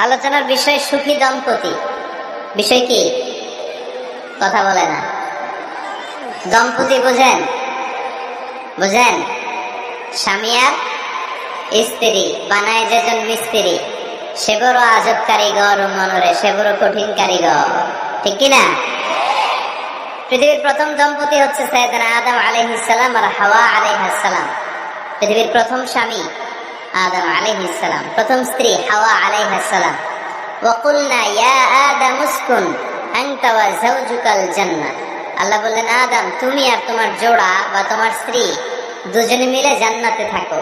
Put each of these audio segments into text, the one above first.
আলোচনার বিষয় সুখী দম্পতি। বিষয় কি? কথা বলে না। দম্পতি বোঝেন? বোঝেন? স্বামী আর স্ত্রী বানায় যেজন মিস্ত্রি, সে বড় আজব কারিগর মনরে, সে বড় কঠিন কারিগর, ঠিক কিনা? পৃথিবীর প্রথম দম্পতি হচ্ছে সাইয়েদনা আদম আলাইহিস সালাম আর হাওয়া আলাইহিস সালাম। পৃথিবীর প্রথম স্বামী আদম আলাইহিস সালাম, প্রথম স্ত্রী হাওয়া আলাইহিস সালাম। ওয়া কুলনা ইয়া আদম উসকুন আনতা ওয়া যাওজুকাল জান্নাহ। আল্লাহ বললেন, আদম তুমি আর তোমার জোড়া বা তোমার স্ত্রী দুজনে মিলে জান্নাতে থাকো।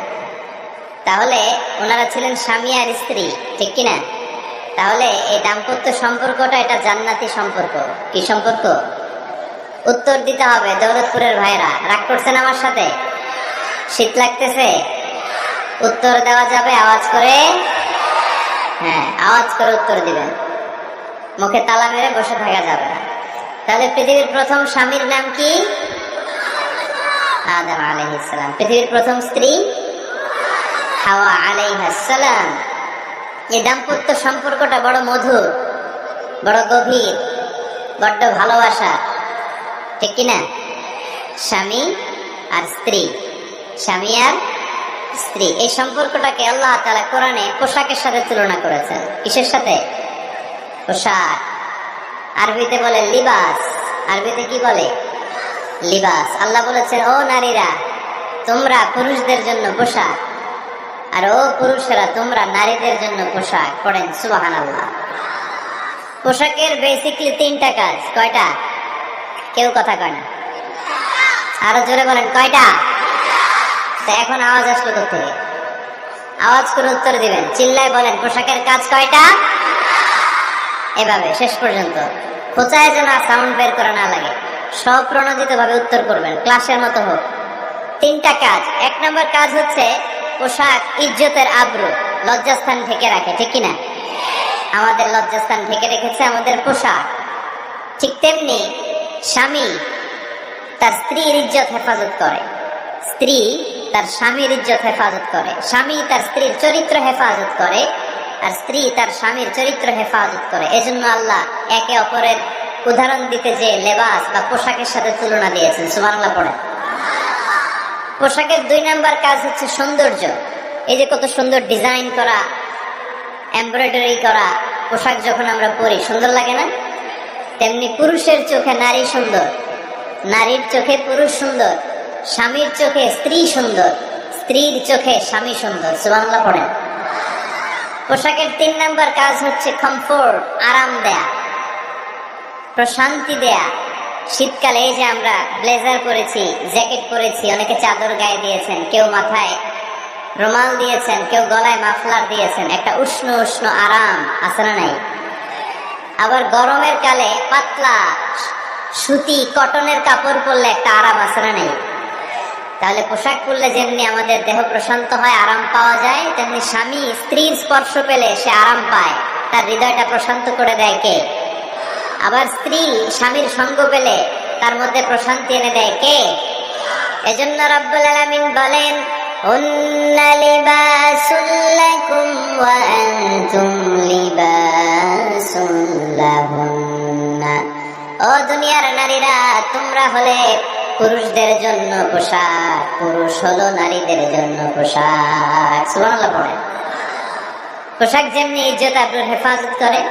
তাহলে ওনারা ছিলেন স্বামী আর স্ত্রী, ঠিক কিনা? তাহলে এই দাম্পত্য সম্পর্কটা এটা জান্নাতি সম্পর্ক। কি সম্পর্ক? উত্তর দিতে হবে দৌলতপুরের ভাইরা। রাগ করছেন আমার সাথে? শীত লাগতেছে? উত্তর দেওয়া যাবে আওয়াজ করে? হ্যাঁ, আওয়াজ করে উত্তর দিবেন, মুখে তালা মেরে বসে থাকা যাবে না। তাহলে পৃথিবীর প্রথম স্বামীর নাম কি? আদম আলাইহিস সালাম। পৃথিবীর প্রথম স্ত্রী হাওয়া আলাইহিস সালাম। এই দাম্পত্য সম্পর্কটা বড় মধুর, বড় গভীর, বড্ড ভালোবাসা, ঠিক কিনা? স্বামী আর স্ত্রী, স্বামী আর স্ত্রী, এই সম্পর্কটাকে আল্লাহ তাআলা কোরআনে পোশাকের সাথে তুলনা করেছেন। কিসের সাথে? পোশাক। আরবিতে বলে লিবাস। আরবিতে কি বলে? লিবাস। আল্লাহ বলেছেন, ও নারীরা তোমরা পুরুষদের জন্য পোশাক, আর ও পুরুষেরা তোমরা নারীদের জন্য পোশাক। পড়েন সুবহানাল্লাহ। পোশাকের বেসিকলি তিনটা কাজ। কয়টা? কেউ কথা কয় না, আরো জোরে বলেন কয়টা? এখন আওয়াজ আসলো কোথেকে? আওয়াজ করে উত্তর দিবেন, চিল্লায় বলেন পোশাকের কাজ কয়টা? এভাবে শেষ পর্যন্ত খোঁচায় যেন সাউন্ড বের করা না লাগে, স্বপ্রণোদিত ভাবে উত্তর করবেন, ক্লাসের মতো হোক। তিনটা কাজ। এক নম্বর কাজ হচ্ছে পোশাক ইজ্জতের আবরু, লজ্জাস্থান ঢেকে রাখে, ঠিক কিনা? আমাদের লজ্জাস্থান ঢেকে রেখেছে আমাদের পোশাক। ঠিক তেমনি স্বামী তার স্ত্রীর ইজ্জত হেফাজত করে, স্ত্রী তার স্বামীর ইজ্জত হেফাজত করে, স্বামী তার স্ত্রীর চরিত্র হেফাজত করে, আর স্ত্রী তার স্বামীর চরিত্র হেফাজত করে। এজন্য আল্লাহ একে অপরের উদাহরণ দিতে যে লেবাস বা পোশাকের সাথে তুলনা দিয়েছেন। সুবহানাল্লাহ পড়ে। পোশাকের দুই নাম্বার কাজ হচ্ছে সৌন্দর্য। এই যে কত সুন্দর ডিজাইন করা, এমব্রয়ডারি করা পোশাক যখন আমরা পরি সুন্দর লাগে না? তেমনি পুরুষের চোখে নারী সুন্দর, নারীর চোখে পুরুষ সুন্দর, স্বামীর চোখে স্ত্রী সুন্দর, স্ত্রীর চোখে স্বামী সুন্দর। সুবহানাল্লাহ পড়েন। পোশাকের তিন নাম্বার কাজ হচ্ছে কমফোর্ট, আরাম দেয়া, প্রশান্তি দেয়া। শীতকালে এই যে আমরা ব্লেজার পরেছি, জ্যাকেট পরেছি, অনেকে চাদর গায়ে দিয়েছেন, কেউ মাথায় রুমাল দিয়েছেন, কেউ গলায় মাফলার দিয়েছেন, একটা উষ্ণ উষ্ণ আরাম আছে না নাই? আবার গরমের কালে পাতলা সুতি কটনের কাপড় পরলে একটা আরাম আছে না নাই? তাহলে পোশাক পরলে যেমনি আমাদের দেহ প্রশান্ত হয়, আরাম পাওয়া যায়, তেমনি স্বামী স্ত্রীর স্পর্শ পেলে সে আরাম পায়, তার হৃদয়টা প্রশান্ত করে দেয় কে? আবার স্ত্রী স্বামীর সঙ্গ পেলে তার মধ্যে প্রশান্তি এনে দেয় কে? এজন্য রব্বুল আলামিন বলেন, হুন্না লিবাসুল লাকুম ওয়া আনতুম লিবাসুল লাহুন্না। ও দুনিয়ার নারীরা, তোমরা হলে পুরুষদের জন্য পোশাক, পুরুষ হলো নারীদের জন্য পোশাক। সুবহানাল্লাহ পড়ে। পোশাক যেমনি ইজ্জত আবরুর হেফাজত করে,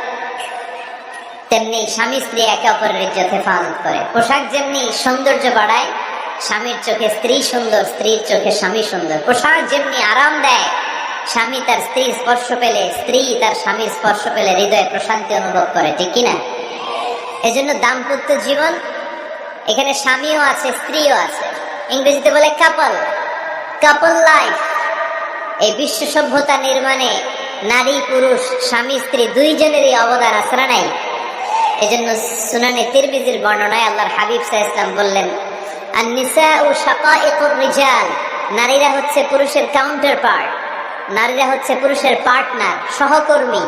তেমনি স্বামী স্ত্রী একে অপরের ইজ্জত হেফাজত করে। পোশাক যেমনি সৌন্দর্য বাড়ায়, স্বামীর চোখে স্ত্রী সুন্দর, স্ত্রীর চোখে স্বামী সুন্দর। পোশাক যেমনি আরাম দেয়, স্বামী তার স্ত্রীর স্পর্শ পেলে, স্ত্রী তার স্বামীর স্পর্শ পেলে হৃদয়ে প্রশান্তি অনুভব করে, ঠিক কিনা? এজন্য দাম্পত্য জীবন, এখানে স্বামীও আছে স্ত্রীও আছে, ইংরেজিতে বলে কাপল, কাপল লাইফ। এই বিশ্ব সভ্যতা নির্মাণে নারী পুরুষ স্বামী স্ত্রী দুইজনেরই অবদান আছে না নাই? এজন্য সুনানে তিরমিজির বর্ণনায় আল্লাহর হাবিব সাল্লাল্লাহু আলাইহি ওয়াসাল্লাম বললেন, আন-নিসাউ শাকাইকুর রিজাল। নারীরা হচ্ছে পুরুষের কাউন্টার পার্ট, নারীরা হচ্ছে পুরুষের পার্টনার, সহকর্মী,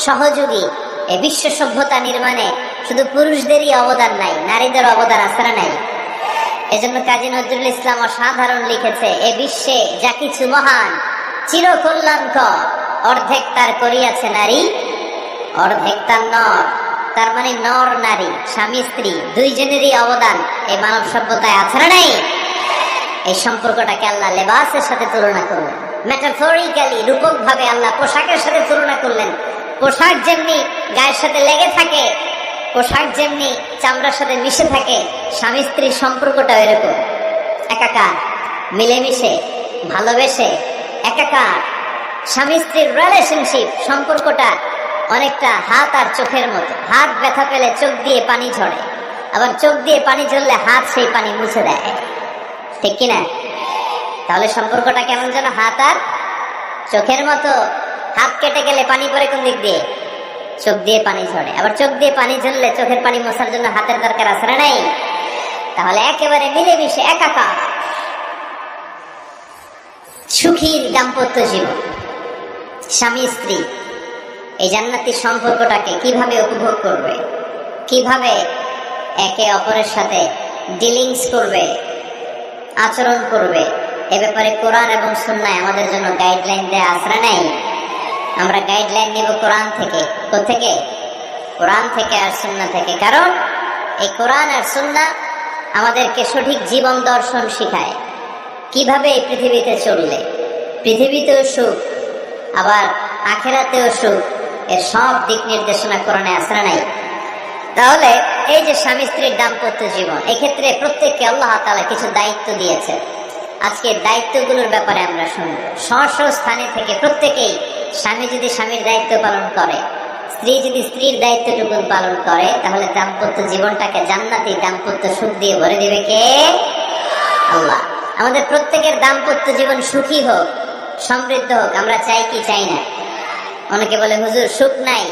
সহযোগী। এই বিশ্ব সভ্যতা নির্মাণে শুধু পুরুষদেরই অবদান নাই, নারীদের অবদান আছে না নাই? এজন্য কাজী নজরুল ইসলাম অসাধারণ লিখেছে, এ বিশ্বে যা কিছু মহান চিরকল্যাণকর অর্ধেক তার করিয়াছে নারী, অর্ধেক তার নর। তার মানে নর নারী, স্বামী স্ত্রী দুইজনেরই অবদান এই মানব সভ্যতায় আছে না নাই? এই সম্পর্কটাকে আল্লাহ লেবাসের সাথে তুলনা করলেন, মেটাফরিক্যালি, রূপক ভাবে আল্লাহ পোশাকের সাথে তুলনা করলেন। পোশাক যেমনি গায়ের সাথে লেগে থাকে, পোশাক যেমনি চামড়ার সাথে মিশে থাকে, স্বামী স্ত্রীর সম্পর্কটা এরকম একাকার, মিলেমিশে, ভালোবেসে একাকার। স্বামী স্ত্রীর রিলেশনশিপ সম্পর্কটা অনেকটা হাত আর চোখের মতো। হাত ব্যথা পেলে চোখ দিয়ে পানি ঝরে, আবার চোখ দিয়ে পানি ঝরলে হাত সেই পানি মুছে দেয়, ঠিক কিনা? তাহলে সম্পর্কটা কেমন যেন হাত আর চোখের মতো। হাত কেটে গেলে পানি পড়ে কোন দিক দিয়ে? চোখ দিয়ে পানি ঝরে, আবার চোখ দিয়ে পানি ঝরলে চোখের পানি মোছার জন্য হাতের দরকার আছে না নাই? তাহলে একেবারে মিলেমিশে একাকার সুখীর দাম্পত্য জীবন। স্বামী স্ত্রী এই জান্নাতি সম্পর্কটাকে কিভাবে উপভোগ করবে, কিভাবে একে অপরের সাথে ডিলিংস করবে, আচরণ করবে, এ ব্যাপারে কোরআন এবং সুন্নাহ আমাদের জন্য গাইডলাইন দেয়া আছে না নাই? আমরা গাইডলাইন নিব কোরআন থেকে। কোত্থেকে? কোরআন থেকে আর সুন্নাহ থেকে। কারণ এই কোরআন আর সুন্নাহ আমাদেরকে সঠিক জীবন দর্শন শিখায়, কিভাবে এই পৃথিবীতে চললে পৃথিবীতেও সুখ, আবার আখিরাতেও সুখ, এর সব দিক নির্দেশনা কোরআনে আছে না নাই? তাহলে এই যে স্বামী স্ত্রীর দাম্পত্য জীবন, এক্ষেত্রে প্রত্যেককে আল্লাহ তাআলা কিছু দায়িত্ব দিয়েছে। আজকে দায়িত্বগুলোর ব্যাপারে আমরা শুনব। স্ব স্থানে থেকে প্রত্যেকেই, স্বামী যদি স্বামীর দায়িত্ব পালন করে, স্ত্রী যদি স্ত্রীর দায়িত্বটুকু পালন করে, তাহলে দাম্পত্য জীবনটাকে জান্নাতি দাম্পত্য সুখ দিয়ে ভরে দিবে কে? আল্লাহ। আমাদের প্রত্যেকের দাম্পত্য জীবন সুখী হোক, সমৃদ্ধ হোক, আমরা চাই কি চাই না? অনেকে বলে হুজুর সুখ নাই,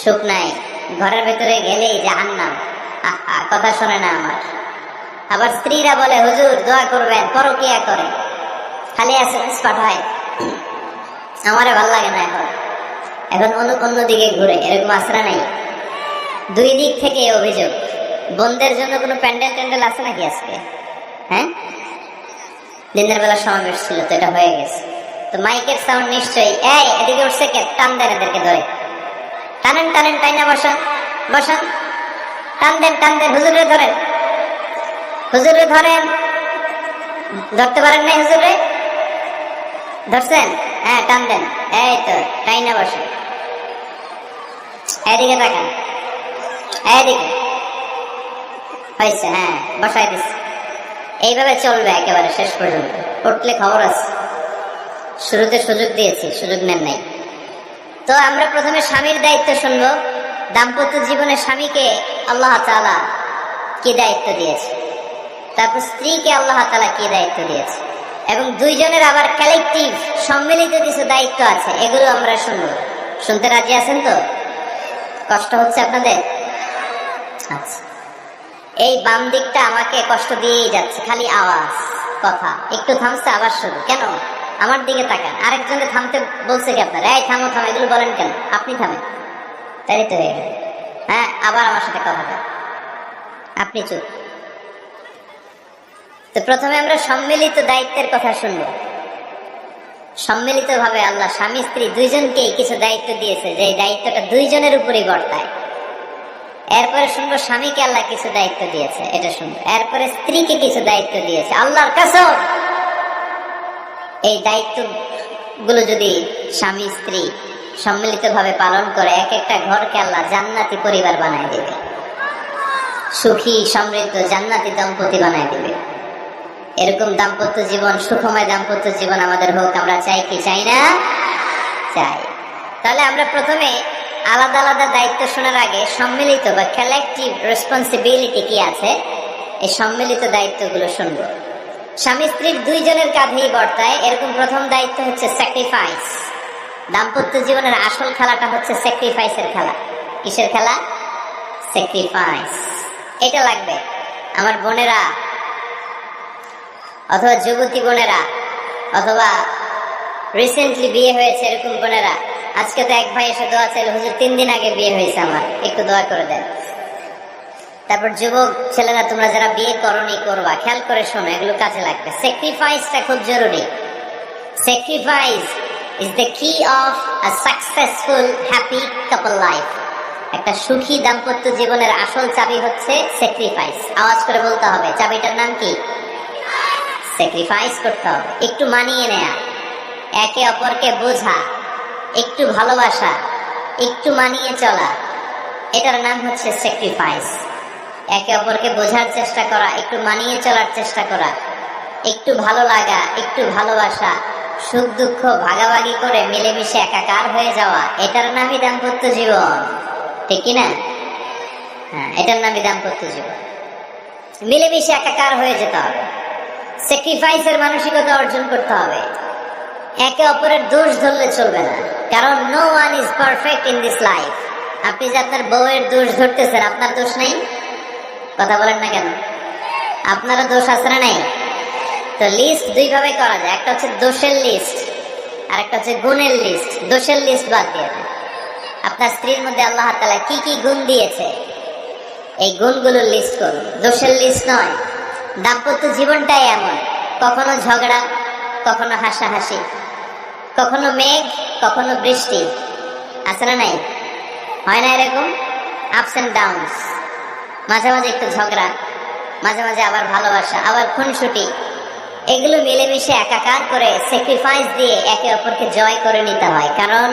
সুখ নাই, ঘরের ভেতরে গেলেই জাহান্নাম, কথা শোনে না আমার। আবার স্ত্রীরা বলে হুজুর দোয়া করবেন, পরকিয়া করে, খালি এসএমএস পাঠায়, আমারে ভাল লাগে না, এখন এখন অন্যদিকে ঘুরে, এরকম আসরা নাই? দুই দিক থেকে অভিযোগ। বোনদের জন্য কোনো প্যান্ডেল ট্যান্ডেল আছে নাকি আজকে? হ্যাঁ, দিনের বেলা সমাবেশ ছিল তো, এটা হয়ে গেছে তো মাইকের সাউন্ড নিশ্চয়ই। এই এদিকে উঠছে কে? টান দেন এদেরকে ধরে, টানেন টানেন, টাইনা বসান বসান, টান দেন টান দেন, হুজুরে ধরেন, হুজুরে ধরেন। ধরতে পারেন নাই হুজুরে? ধরছেন? হ্যাঁ, টান দেন। এই তো, টাইনা বসেন, এদিকে তাকান, এদিকে হয়েছে, হ্যাঁ বসাই দিচ্ছে। এইভাবে চলবে একেবারে শেষ পর্যন্ত। উঠলে খবর আছে, শুরুতে সুযোগ দিয়েছি, সুযোগ নেন নাই। তো আমরা প্রথমে স্বামীর দায়িত্ব শুনবো। দাম্পত্য জীবনে স্বামীকে আল্লাহ তাআলা কি দায়িত্ব দিয়েছে, তারপর স্ত্রীকে আল্লাহ তাআলা কি দায়িত্ব দিয়েছে, এবং দুইজনের আবার কালেকটিভ সম্মিলিত কিছু দায়িত্ব আছে, এগুলো আমরা শুনবো। শুনতে রাজি আছেন তো? কষ্ট হচ্ছে আপনাদের? আচ্ছা, এই বাম দিকটা আমাকে কষ্ট দিয়েই যাচ্ছে, খালি আওয়াজ, কথা। একটু থামছে আবার শুরু। কেন? আমার দিকে তাকান। আরেকজনকে থামতে বলছে কি আপনারা? এই থামো থামো, এগুলো বলেন কেন? আপনি থামেন, তাই তো হয়ে গেল। হ্যাঁ, আবার আমার সাথে কথা বলেন, আপনি চুপ। তো প্রথমে আমরা সম্মিলিত দায়িত্বের কথা শুনবো। সম্মিলিত ভাবে আল্লাহ স্বামী স্ত্রী দুইজনকেই কিছু দায়িত্ব দিয়েছে, যে দায়িত্বটা দুইজনের উপরই বর্তায়। এরপরে শুনবো স্বামীকে আল্লাহ কিছু দায়িত্ব দিয়েছে, এটা শুনবো। এরপরে স্ত্রীকে কিছু দায়িত্ব দিয়েছে। আল্লাহর কসম, এই দায়িত্ব গুলো যদি স্বামী স্ত্রী সম্মিলিত ভাবে পালন করে, এক একটা ঘরকে আল্লাহ জান্নাতি পরিবার বানায় দিবে, সুখী সমৃদ্ধ জান্নাতি দম্পতি বানায় দিবে। এরকম দাম্পত্য জীবন, সুখময় দাম্পত্য জীবন আমাদের হোক। আমরা চাই কি চাই না? চাই। তাহলে আমরা প্রথমে আলাদা আলাদা দায়িত্ব শোনার আগে সম্মিলিত বা কালেকটিভ রেসপন্সিবিলিটি কি আছে, এই সম্মিলিত দায়িত্বগুলো শুনব। স্বামী স্ত্রীর দুইজনের কাঁধেই বর্তায় এরকম প্রথম দায়িত্ব হচ্ছে স্যাক্রিফাইস। দাম্পত্য জীবনের আসল খেলাটা হচ্ছে স্যাক্রিফাইসের খেলা। কিসের খেলা? স্যাক্রিফাইস। এটা লাগবে আমার বোনেরা, অথবা যুবতী বোনেরা, অথবা রিসেন্টলি বিয়ে হয়েছে এরকম বোনেরা। আজকে তো এক ভাই এসে দোয়া চাইল, হুজুর 3 দিন আগে বিয়ে হয়েছে আমার, একটু দোয়া করে দেন। তারপর যুবক ছেলেরা, তোমরা যারা বিয়ে করনি করবা, খেয়াল করে শোনো, এগুলো কাজে লাগবে। স্যাক্রিফাইসটা খুব জরুরি। Sacrifice is the key of a successful happy couple life. একটা সুখী দাম্পত্য জীবনের আসল চাবি হচ্ছে স্যাক্রিফাইস। আওয়াজ করে বলতে হবে, চাবিটার নাম কি? স্যাক্রিফাইস করতে হবে, একটু মানিয়ে নেয়া, একে অপরকে বোঝা, একটু ভালোবাসা, একটু মানিয়ে চলা, এটার নাম হচ্ছে স্যাক্রিফাইস। একে অপরকে বোঝার চেষ্টা করা, একটু মানিয়ে চলার চেষ্টা করা, একটু ভালো লাগা, একটু ভালোবাসা, সুখ দুঃখ ভাগাভাগি করে মিলেমিশে একাকার হয়ে যাওয়া, এটার নামই দাম্পত্য জীবন, ঠিক কিনা? হ্যাঁ, এটার নামই দাম্পত্য জীবন। মিলেমিশে একাকার হয়ে যেতে হবে, স্যাক্রিফাইসের মানসিকতা অর্জন করতে হবে। একে অপরের দোষ ধরলে চলবে না, কারণ no one is perfect in this life. আপনি যে আপনার বউয়ের দোষ ধরতেছেন, আপনার দোষ নেই? কথা বলেন না কেন? আপনারও দোষ আছে না নাই? তো লিস্ট দুই ভাবে করা যায়, একটা হচ্ছে দোষের লিস্ট আর একটা হচ্ছে গুণের লিস্ট। দোষের লিস্ট বাদ দিয়ে দেন। আপনার স্ত্রীর মধ্যে আল্লাহ তাআলা কি কি গুণ দিয়েছে, এই গুণগুলোর লিস্ট করুন, দোষের লিস্ট নয়। দাম্পত্য জীবনটাই এমন, কখনো ঝগড়া, কখনো হাসাহাসি, কখনো মেঘ, কখনো বৃষ্টি, আছে না নাই? হয় না এরকম? আপস এন্ড ডাউনস, মাঝে মাঝে একটু ঝগড়া, মাঝে মাঝে আবার ভালোবাসা, আবার খুনসুটি, এগুলো মিলেমিশে একাকার করে স্যাক্রিফাইস দিয়ে একে অপরকে জয় করে নিতে হয়। কারণ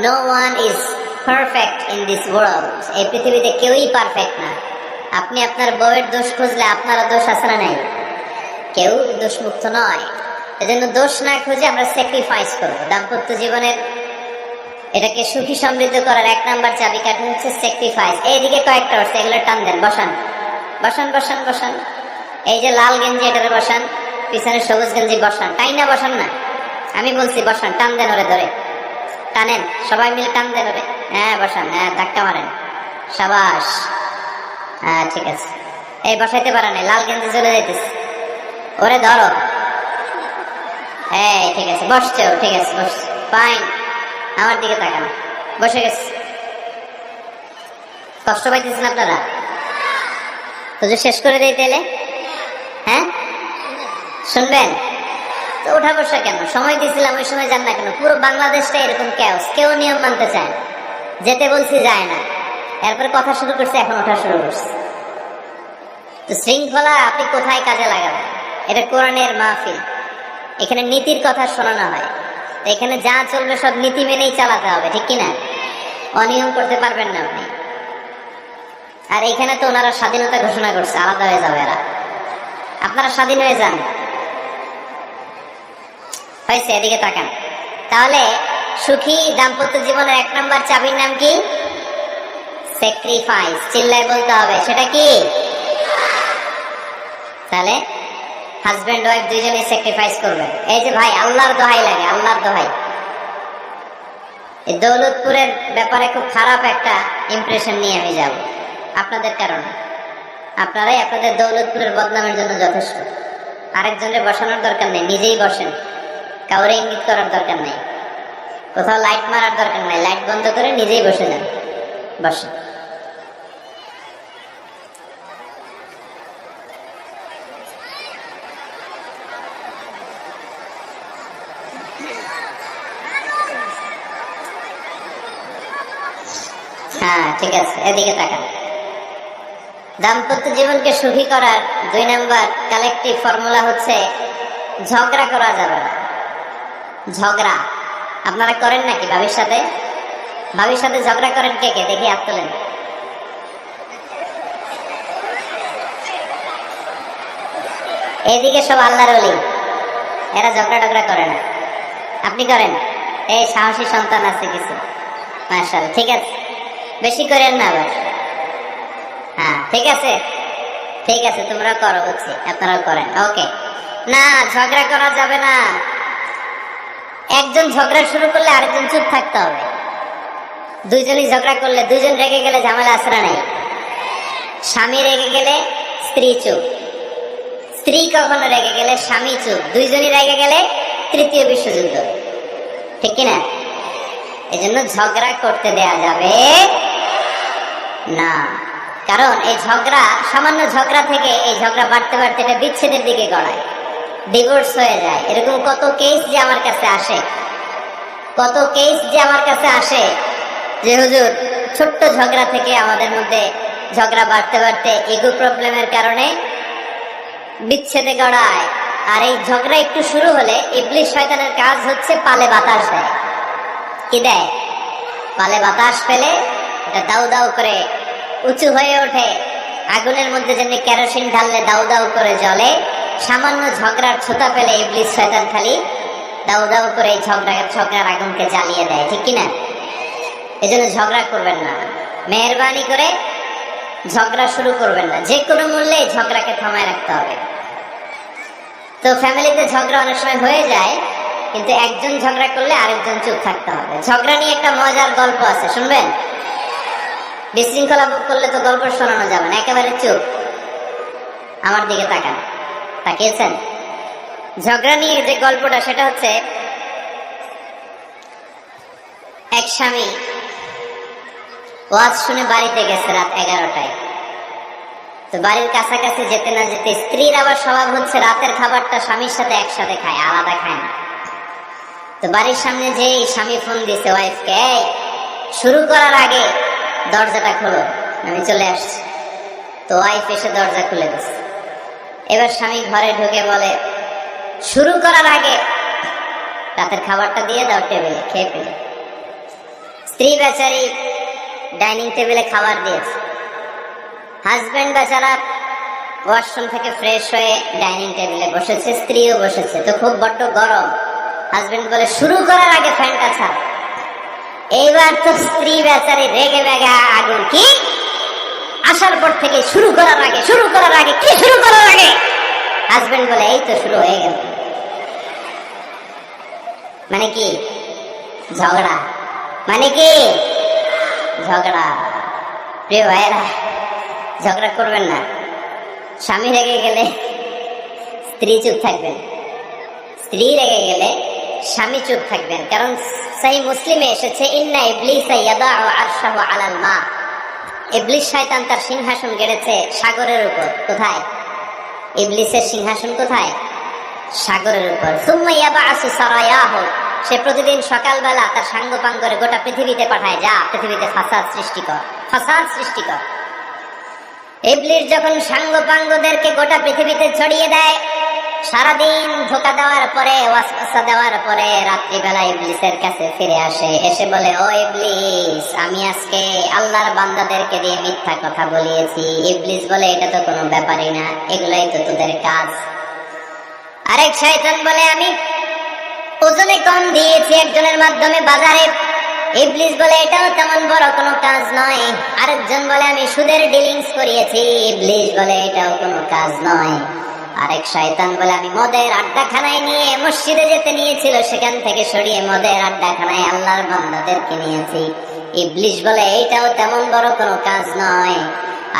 no one is perfect in this world. এই পৃথিবীতে কেউই পারফেক্ট না। আপনি আপনার বউয়ের দোষ খুঁজলে আপনারও দোষ আছে না নাই? কেউ দোষমুক্ত নয়। এজন্য দোষ না খুঁজে আমরা স্যাক্রিফাইস করবো। দাম্পত্য জীবনের এটাকে সুখী সমৃদ্ধ করার এক নাম্বার চাবিকাঠি হচ্ছে স্যাক্রিফাইস। এইদিকে কয়েকটা হচ্ছে, এগুলো টান দেন, বসান বসান বসান বসান। এই যে লাল গেঞ্জি, এটারে বসান, পিছনে সবুজ গেঞ্জি বসান, তাই না? বসান না, আমি বলছি বসান, টান দেন ওরে ধরে, টানেন, সবাই মিলে টান দেন ওরে। হ্যাঁ বসান, হ্যাঁ ধাক্কা মারেন, সাবাস, হ্যাঁ ঠিক আছে। এই বসাইতে পারেন, লাল গেঞ্জি চলে যাইতেছে, ওরে ধরো। এই ঠিক আছে, বসছে ও, ঠিক আছে বসছে, ফাইন। আমার দিকে তাকান, বসে গেছে। কষ্ট পাইতেছেন আপনারা? তো যে শেষ করে দেই তাহলে, হ্যাঁ শুনবেন তো? ওঠা বসা কেন? সময় দিয়েছিলাম, ওই সময় যান না কেন? পুরো বাংলাদেশটা এরকম ক্যাওস, কেউ নিয়ম মানতে চায়, যেতে বলছি যায় না, এরপরে কথা শুরু করছে, এখন ওঠা শুরু করছে। তো শৃঙ্খলা আপনি কোথায় কাজে লাগাবেন? এটা কোরআনের মাহফিল, এখানে নীতির কথা শোনানো হয়, এখানে যা চলবে সব নীতি মেনেই চালাতে হবে, ঠিক কিনা? অনিয়ম করতে পারবেন না আপনি। আর এখানে তো ওনারা স্বাধীনতা ঘোষণা করছে, আলাদা হয়ে যাবে এরা, আপনারা স্বাধীন হয়ে যান, হয়েছে? এদিকে তাকান। তাহলে সুখী দাম্পত্য জীবনের এক নম্বর চাবির নাম কি? স্যাক্রিফাইস। চিল্লায় বলতে হবে, সেটা কি? তাহলে হাজব্যান্ড ওয়াইফ দুইজনেই স্যাক্রিফাইস করবেন। এই যে ভাই, আল্লাহর দোহাই লাগে, আল্লাহর দোহাই। এই দৌলতপুরের ব্যাপারে খুব খারাপ একটা ইমপ্রেশন নিয়ে আমি যাব আপনাদের কারণে। আপনারাই আপনাদের দৌলতপুরের বদনামের জন্য যথেষ্ট। আরেকজনের বসানোর দরকার নেই, নিজেই বসেন, কাউরে ইঙ্গিত করার দরকার নেই, কোথাও লাইট মারার দরকার নেই, লাইট বন্ধ করে নিজেই বসে যান, বসেন। হ্যাঁ ঠিক আছে, এদিকে তাকান। দাম্পত্য জীবনকে সুখী করার 2 নাম্বার কালেকটিভ ফর্মুলা হচ্ছে ঝগড়া করা যাবে না। ঝগড়া আপনারা করেন নাকি ভাবির সাথে? ভাবির সাথে ঝগড়া করেন কে কে? দেখি হাত তোলেন। এদিকে সব আল্লাহর ওলি, এরা ঝগড়া টগড়া করে না। আপনি করেন? এই সাহসী সন্তান আছে কিছু, মাশাআল্লাহ, ঠিক আছে, বেশি করেন না আবার। হ্যাঁ ঠিক আছে, ঠিক আছে, তোমরা করো, বুঝছি, আপনারাও করেন, ওকে। না, ঝগড়া করা যাবে না। একজন ঝগড়া শুরু করলে আরেকজন চুপ থাকতে হবে। দুইজনই ঝগড়া করলে, দুইজন রেগে গেলে ঝামেলা আসরা নেই। স্বামী রেগে গেলে স্ত্রী চুপ, স্ত্রী কখনো রেগে গেলে স্বামী চুপ, দুইজনই রেগে গেলে তৃতীয় বিশ্বযুদ্ধ, ঠিক কিনা? এই জন্য ঝগড়া করতে দেয়া যাবে না। কারণ এই ঝগড়া, সামান্য ঝগড়া থেকে এই ঝগড়া বাড়তে বাড়তে এটা বিচ্ছেদের দিকে গড়ায়, ডিভোর্স হয়ে যায়। এরকম কত কেস যে আমার কাছে আসে, কত কেস যে আমার কাছে আসে যে হুজুর ছোট্ট ঝগড়া থেকে আমাদের মধ্যে ঝগড়া বাড়তে বাড়তে ইগো প্রবলেমের কারণে বিচ্ছেদে গড়ায়। আর এই ঝগড়া একটু শুরু হলে ইবলিশ শয়তানের কাজ হচ্ছে পালে বাতাস দেয়। কি দেয়? পালে বাতাস পেলে এটা দাউ দাউ করে উঁচু হয়ে ওঠে। আগুনের মধ্যে যেমনি কেরোসিন ঢাললে দাউ দাউ করে জ্বলে, সামান্য ঝগড়ার ছোতা পেলে ইবলিশ শয়তান খালি দাউ দাউ করে এই ঝগড়ার আগুনকে জ্বালিয়ে দেয়। ঠিক কিনা? এই জন্য ঝগড়া করবেন না, মেহরবানি করে ঝগড়া শুরু করবেন না। যে কোনো মূল্যে ঝগড়াকে থামায় রাখতে হবে। তো ফ্যামিলিতে ঝগড়া অনেক সময় হয়ে যায়, কিন্তু একজন ঝগড়া করলে আরেকজন চুপ থাকতে হবে। ঝগড়া নিয়ে একটা মজার গল্প আছে, শুনবেন? বিশৃঙ্খলা করলে তো গল্প শোনানো যাবে না, একেবারে চুপ। আমার দিকে তাকান, তাকিয়েছেন? ঝগড়া নিয়ে যে গল্পটা সেটা হচ্ছে, এক স্বামী ওয়াজ শুনে বাড়িতে গেছে রাত 11টায়। তো বাড়ির কাছাকাছি যেতে না যেতে স্ত্রীর আবার স্বভাব হচ্ছে রাতের খাবারটা স্বামীর সাথে একসাথে খায়, আলাদা খায় না। তো বাড়ির সামনে যে স্বামী ফোন দিছে ওয়াইফকে, শুরু করার আগে দরজাটা খোলো, আমি চলে আসছি। তো ওয়াইফ এসে দরজা খুলে দিচ্ছে। এবার স্বামী ঘরে ঢুকে বলে, শুরু করার আগে রাতের খাবারটা দিয়ে দাও টেবিলে, খেয়ে ফেলে। স্ত্রী বেচারি ডাইনিং টেবিলে খাবার দিয়েছে, হাজবেন্ড বেচারা ওয়াশরুম থেকে ফ্রেশ হয়ে ডাইনিং টেবিলে বসেছে, স্ত্রীও বসেছে। তো খুব বড্ড গরম। হাজবেন্ড বলে, শুরু করার আগে ফ্যানটা ছাড়। এইবার তো স্ত্রী বেচারি রেগে বেগে আগুন, কি আসার পর থেকে শুরু করার আগে কি শুরু করার আগে? হাজবেন্ড বলে, এই তো শুরু হয়ে গেল। মানে কি? ঝগড়া। মানে কি? ঝগড়া। প্রিয় ভাইয়েরা, ঝগড়া করবেন না। স্বামী রেগে গেলে স্ত্রী চুপ থাকবেন, স্ত্রী রেগে গেলে স্বামী চুপ থাকবেন। কারণ সহিহ মুসলিমে এসেছে, ইন্না ইবলিসা ইয়াদাউ আরশাহু আলাল মা। ইবলিস শয়তান তার সিংহাসন গেড়েছে সাগরের উপর। কোথায়? ইবলিসের সিংহাসন কোথায়? সাগরের উপর। সুম্মা ইয়াবআসু সারায়াহু, সে প্রতিদিন সকালবেলা তার সাঙ্গপাঙ্গ করে গোটা পৃথিবীতে পাঠায়, যা পৃথিবীতে ফাসাদ সৃষ্টি কর। ইবলিস যখন সাঙ্গপাঙ্গদেরকে গোটা পৃথিবীতে ছড়িয়ে দেয়, সারাদিন ধোঁকা দেওয়ার পরে, ওয়াসওয়াসা দেওয়ার পরে, রাত্রিবেলা ইবলিসের কাছে ফিরে আসে, এসে বলে, ও ইবলিস, আমি আজকে আল্লাহর বান্দাদেরকে দিয়ে মিথ্যা কথা বলিয়েছি। ইবলিস বলে, এটা তো কোনো ব্যাপারই না, এগুলাই তো তোদের কাজ। আরেক শয়তান বলে, আমি ওজনে কম দিয়েছি একজনের মাধ্যমে বাজারে। ইবলিস বলে, এটাও তেমন বড় কোনো কাজ নয়। আরেকজন বলে, আমি সুদের ডিলিংস করিয়েছি। ইবলিস বলে, এটাও কোনো কাজ নয়। আরেক শয়তান বলে, আমি মদের আড্ডাখানায় নিয়ে মসজিদে যেতে নিয়েছিল, সেখান থেকে সরিয়ে মদের আড্ডাখানায় আল্লাহর বান্দাদেরকে নিয়েছি। ইবলিস বলে, এইটাও তেমন বড় কোনো কাজ নয়।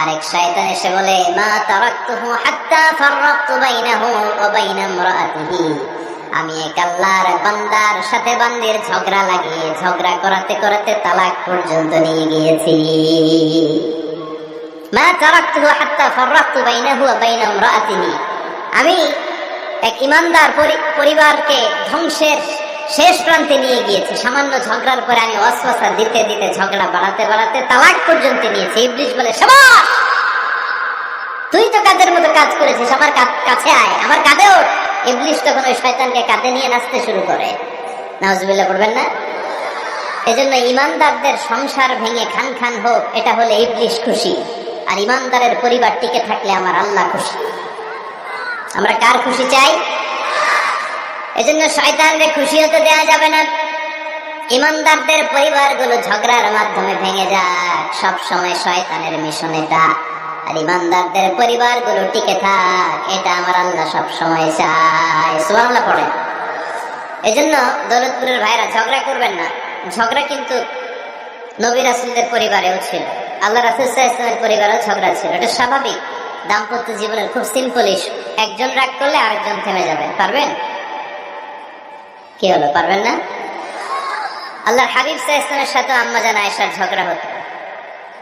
আরেক শয়তান এসে বলে, মা তারাকতুহু হাত্তা ফাররাকতু বাইনাহু ওয়া বাইনা ইমরাআতিহি, আমি এক আল্লাহর বান্দার সাথে বান্দির ঝগড়া লাগিয়ে ঝগড়া করাতে করাতে তালাক পর্যন্ত নিয়ে গিয়েছি। মা তারাকতুহু হাত্তা ফাররাকতু বাইনাহু ওয়া বাইনা ইমরাআতিহি, আমি এক ইমানদার পরিবারকে ধ্বংসের শেষ প্রান্তে নিয়ে গিয়েছি। সামান্য ঝগড়ার পরে আমি ওয়াসওয়াসা দিতে দিতে ঝগড়া বাড়াতে বাড়াতে তালাক পর্যন্ত নিয়েছি। ইবলিস বলে, শাবাশ, তুই তো কাদের মতো কাজ করেছিস, আমার কাছে আয়, আমার কাঁধে ওঠ। ইবলিস তখন ওই শয়তানকে কাঁধে নিয়ে নাচতে শুরু করে। নাউজুবিল্লাহ পড়বেন না? এজন্য ইমানদারদের সংসার ভেঙে খান খান হোক, এটা হলে ইবলিস খুশি। আর ইমানদারের পরিবার টিকে থাকলে আমার আল্লাহ খুশি। আমরা কার খুশি চাই? এজন্য শয়তানকে খুশি হতে দেওয়া যাবে না। ইমানদারদের পরিবারগুলো ঝগড়ার মাধ্যমে ভেঙে যাক, সব সময় শয়তানের মিশন এটা। আর ইমানদারদের পরিবারগুলো টিকে থাক, এটা আমার আল্লাহ সব সময় চায়। সুবহানাল্লাহ পড়েন। এজন্য দৌলতপুরের ভাইরা, ঝগড়া করবেন না। ঝগড়া কিন্তু নবী রাসূলদের পরিবারেও ছিল, আল্লাহ রাসূল সাল্লাল্লাহু আলাইহি ওয়াসাল্লামের পরিবারেও ঝগড়া ছিল। এটা স্বাভাবিক, দাম্পত্য জীবনের খুব সিম্পল ইস্যু। একজন রাগ করলে আরেকজন থেমে যাবে। পারবেন? কি হলো, পারবেন না? আল্লাহর হাবিব সাল্লাল্লাহু আলাইহি ওয়াসাল্লামের সাথে আম্মা জান আয়েশার ঝগড়া হতো।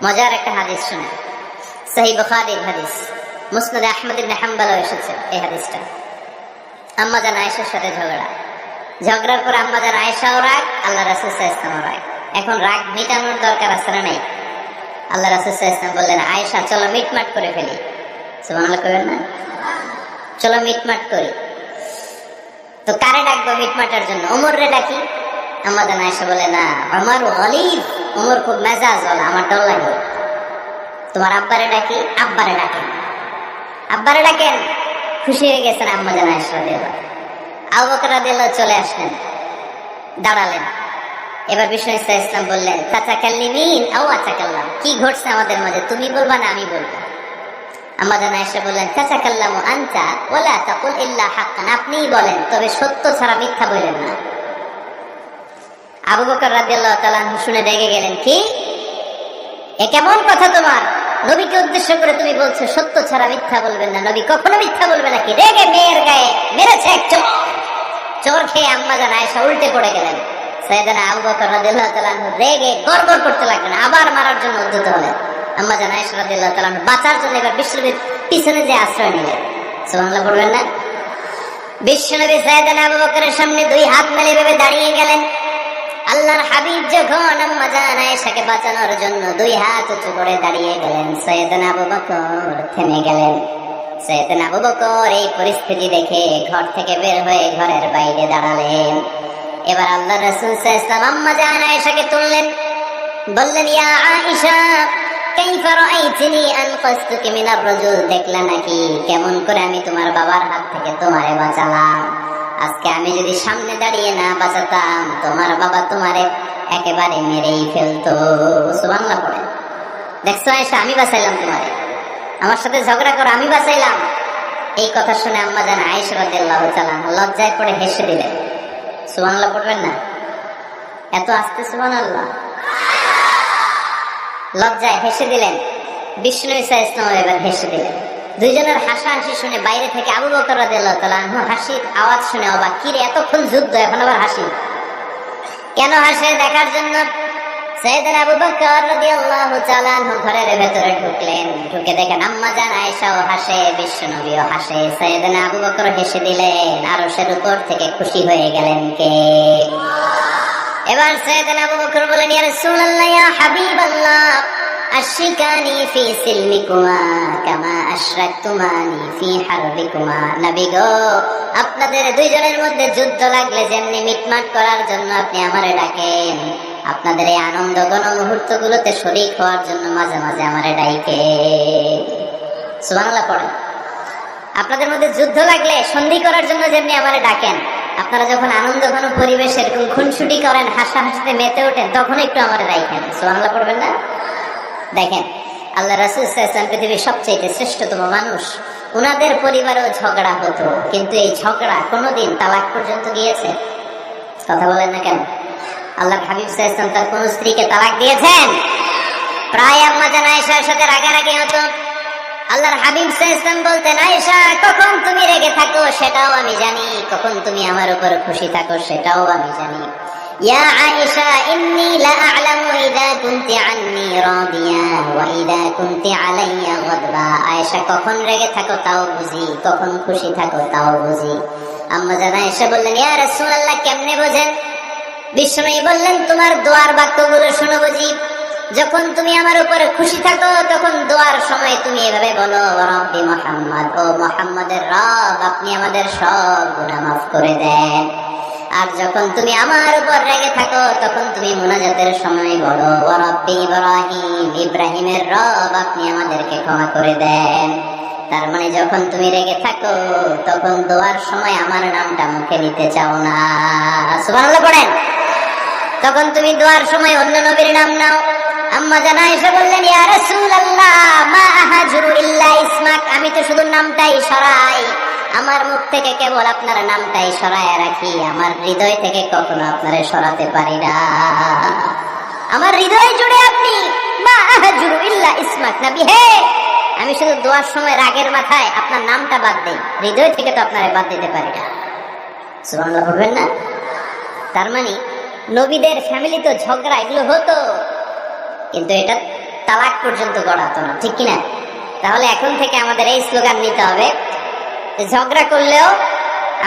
মজার একটা হাদিস শুনে, সহিহ বুখারীর হাদিস, মুসনাদে আহমদ ইবনে হাম্বলও এসেছে এই হাদিসটা। আম্মা জান আয়েশার সাথে ঝগড়া। ঝগড়ার পর আম্মা জান আয়েশাও রাগ, আল্লাহ রাসূল সাল্লাল্লাহু আলাইহি ওয়াসাল্লাম রাগ। এখন রাগ মেটানোর দরকার আছে না নাই? আল্লাহ রাসূল সাল্লাল্লাহু আলাইহি ওয়াসাল্লাম বললেন, আয়েশা চলো মিটমাট করে ফেলি। সুবহানাল্লাহ কইবেন না? চলো মিটমাট করি। তো কারে ডাকবো মিটমাটার জন্য? ওমর রে ডাকি। আম্মা জান আয়েশা বলে, না, ওমর গলিব, ওমর খুব মেজাজ ওয়ালা, আমার ডর লাগে। তোমার আব্বারে ডাকি। আব্বারে ডাকেন। আব্বারে ডাকেন। খুশি হয়ে গেছেন আম্মা জান আয়েশা রাদিয়াল্লাহু আনহা। আবু বকর রাদিয়াল্লাহু চলে আসলেন, দাঁড়ালেন। এবার বিষ্ণু ইসলাম বললেন, তাতাকাল্লিমিন আও আতাকাল্লাম, কি ঘটছে আমাদের মাঝে, তুমি বলবা না আমি বলবো? আম্মা জান আয়েশা বললেন, তাতাকাল্লামু আনতা ওয়ালা তাকুল ইল্লা হাক্কান, আপনিই বলেন, তবে সত্য ছাড়া মিথ্যা বলেন না। আবু বকর রাদিয়াল্লাহু তাআলা শুনে রেগে গেলেন, কি এ কেমন কথা তোমার? নবীকে উদ্দেশ্য করে তুমি বলছো সত্য ছাড়া মিথ্যা বলবেন না, নবী কখনো মিথ্যা বলবে নাকি? রেগে মেয়ের গায়ে মেরেছে এক চোর। চোর খেয়ে আম্মা জান আয়েশা উল্টে পড়ে গেলেন। সাইয়েদনা আবু বকর রাদিয়াল্লাহু তাআলা রেগে গড়গড় করতে লাগলেন, আবার মারার জন্য উদ্যত হলেন। আম্মা জান আয়েশা রাদিয়াল্লাহু তাআলা বাঁচার জন্য এবার বিশ্বনবীর পিছনে যে আশ্রয় নিলেন। সুবহানাল্লাহ পড়বেন না? বিশ্বনবী সাইয়েদনা আবু বকরের সামনে দুই হাত মেলে ভেবে দাঁড়িয়ে গেলেন। আল্লাহর হাবিব যখন আম্মা জান আয়েশাকে বাঁচানোর জন্য দুই হাত উঁচু করে দাঁড়িয়ে গেলেন, সাইয়েদনা আবু বকর থেমে গেলেন। সাইয়েদনা আবু বকর এই পরিস্থিতি দেখে ঘর থেকে বের হয়ে ঘরের বাইরে দাঁড়ালেন। এবার আল্লাহর রাসূল সাল্লাল্লাহু আলাইহি ওয়াসাল্লাম আম্মা জান আয়েশাকে তুললেন, বললেন, ইয়া আয়েশা কাইফা রাআইতিনি আনকাসতুকি মিনার রাজুল, দেখলা নাকি কেমন করে আমি তোমার বাবার হাত থেকে তোমারে বাঁচালাম? আজকে আমি যদি সামনে দাঁড়িয়ে না বাঁচাতাম, তোমার বাবা তোমারে একেবারে মেরেই ফেলতো। সুবহানাল্লাহ পড়ে। দেখছো আয়েশা, আমি বাঁচাইলাম তোমারে, আমার সাথে ঝগড়া করো, আমি বাঁচাইলাম। এই কথা শুনে আম্মা জান আয়েশা রাদিয়াল্লাহু তাআলা লজ্জায় পড়ে হেসে দিলেন। সুবহানাল্লাহ পড়বেন না? এত আস্তে সুবহানাল্লাহ। লজ্জায় হেসে দিলেন। বিষ্ণু ঈসা ইসলাম এবার হেসে দিলেন। দুইজনের হাসাহাসি শুনে বাইরে থেকে আবু বকর রাদিয়াল্লাহু তাআলা আনহু হাসির আওয়াজ শুনে অবাক, কি রে এতক্ষণ যুদ্ধ, এখন আবার হাসি কেন? হাসে দেখার জন্য সাইয়েদনা আবু বকর রাদিয়াল্লাহু তাআলা আনহু ঘরের ভেতরে ঢুকলেন। ঢুকে দেখেন আম্মা জান আয়েশাও হাসে, বিশ্বনবীও হাসে। সাইয়েদনা আবু বকর হেসে দিলেন, আরশের উপর থেকে খুশি হয়ে গেলেন কে? এবার সাইয়েদনা আবু বকর বলেন, ইয়া রাসূলুল্লাহ, ইয়া হাবিবাল্লাহ, আশরিকানি ফি সিলমিকুমা কামা আশরাকতুমানি ফি হারবিকুমা। নবী গো, আপনাদের দুইজনের মধ্যে যুদ্ধ লাগলে যেমনি মিটমাট করার জন্য আপনি আমারে ডাকেন, আপনাদের এই আনন্দ গণ মুহূর্ত গুলোতে শরীক হওয়ার জন্য মাঝে মাঝে আমারে ডাইকে। সুবহানাল্লাহ পড়েন। আপনাদের মধ্যে যুদ্ধ লাগলে সন্ধি করার জন্য যেমনি আমারে ডাকেন, আপনারা যখন আনন্দ ঘন পরিবেশ এরকম খুনসুটি করেন, হাসাহাসিতে মেতে ওঠেন, তখন একটু আমারে ডাইকেন। সুবহানাল্লাহ পড়বেন না? দেখেন আল্লাহ রাসূল সাল্লাল্লাহু আলাইহি ওয়াসাল্লাম পৃথিবীর সবচেয়ে শ্রেষ্ঠতম মানুষ, উনাদের পরিবারেও ঝগড়া হতো, কিন্তু এই ঝগড়া কোনোদিন তালাক পর্যন্ত গিয়েছে? কথা বলেন না কেন? আল্লাহর হাবিব সাল্লাল্লাহু আলাইহি ওয়াসাল্লাম তার কোন স্ত্রীকে তালাক দিয়েছেন? প্রায় আম্মা জান আয়েশার সাথে রাগারাগি হতো। আল্লাহর হাবিব সাল্লাল্লাহু আলাইহি ওয়াসাল্লাম বলতেন, আয়েশা কখন তুমি রেগে থাকো সেটাও আমি জানি, কখন তুমি আমার উপর খুশি থাকো সেটাও আমি জানি। ইয়া আয়েশা ইন্নী লা আ'লামু ইযা কুনতি আন্নী রাদিয়া ওয়া ইযা কুনতি আলাইয়া গাদবা। আয়েশা কখন রেগে থাকো তাও বুঝি, কখন খুশি থাকো তাও বুঝি। আম্মা জান আয়েশা বললেন, ইয়া রাসূলুল্লাহ, কেমনে বোঝেন? বিশ্বনবী বললেন, তোমার দোয়ার বাক্যগুলো শোনো বুঝি। যখন তুমি আমার উপরে খুশি থাকো তখন দোয়ার সময় তুমি এভাবে বলো, রব্বি মুহাম্মদ, ও মুহাম্মদের রব, আপনি আমাদের সব গুনাহ মাফ করে দেন। আর যখন তুমি আমার উপর রেগে থাকো তখন তুমি মুনাজাতের সময় বলো, ও রব্বি ইব্রাহিম, ইব্রাহিমের রব, আপনি আমাদেরকে ক্ষমা করে দেন। তার মানে যখন তুমি রেগে থাকো তখন দোয়ার সময় আমার নামটা মুখে নিতে চাও না। সুবহানাল্লাহ পড়েন। তখন তুমি দোয়ার সময় অন্য নবীর নাম নাও। আম্মা জান আয়েশা বললেন, ইয়া রাসূলুল্লাহ, মা আহাজুরু ইল্লা ইসমাক, আমি তো শুধু নামটাই সরাই, আমার মুখ থেকে কেবল আপনার নামটাই সরায় রাখি, আমার হৃদয় থেকে কখনো আপনারে সরাতে পারি না। আমার হৃদয় জুড়ে আপনি, মা আহাজুরু ইল্লা ইসমাক, নবী হে, আমি শুধু দোয়ার সময় রাগের মাথায় আপনার নামটা বাদ দেই, হৃদয় থেকে তো আপনারে বাদ দিতে পারি না। সুবহানাল্লাহ বলবেন না? তার মানে নবীদের ফ্যামিলি তো ঝগড়া এগুলো হতো, কিন্তু এটা তালাক পর্যন্ত গড়াতো না, ঠিক কিনা? তাহলে এখন থেকে আমাদের এই স্লোগান নিতে হবে, ঝগড়া করলেও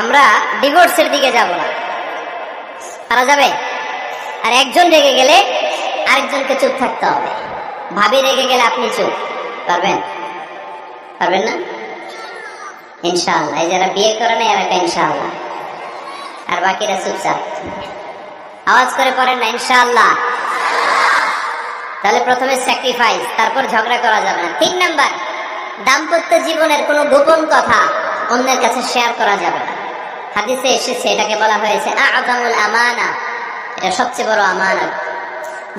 আমরা ডিভোর্সের দিকে যাব না, পারা যাবে? আর একজন রেগে গেলে আরেকজনকে চুপ থাকতে হবে। ভাবি রেগে গেলে আপনি চুপ, পারবেন? পারবেন না? ইনশাআল্লাহ। এই যারা বিয়ে করে না এরা ইনশাআল্লাহ, আর বাকিরা চুপচাপ। আওয়াজ করে পড়েন না ইনশাআল্লাহ। তাহলে প্রথমে স্যাক্রিফাইস, তারপর ঝগড়া করা যাবে না। 3 নাম্বার, দাম্পত্য জীবনের কোনো গোপন কথা অন্যের কাছে শেয়ার করা যাবে না। হাদিসে এসেছে, এটাকে বলা হয়েছে আ'যামুল আমানা, এটা সবচেয়ে বড় আমানত।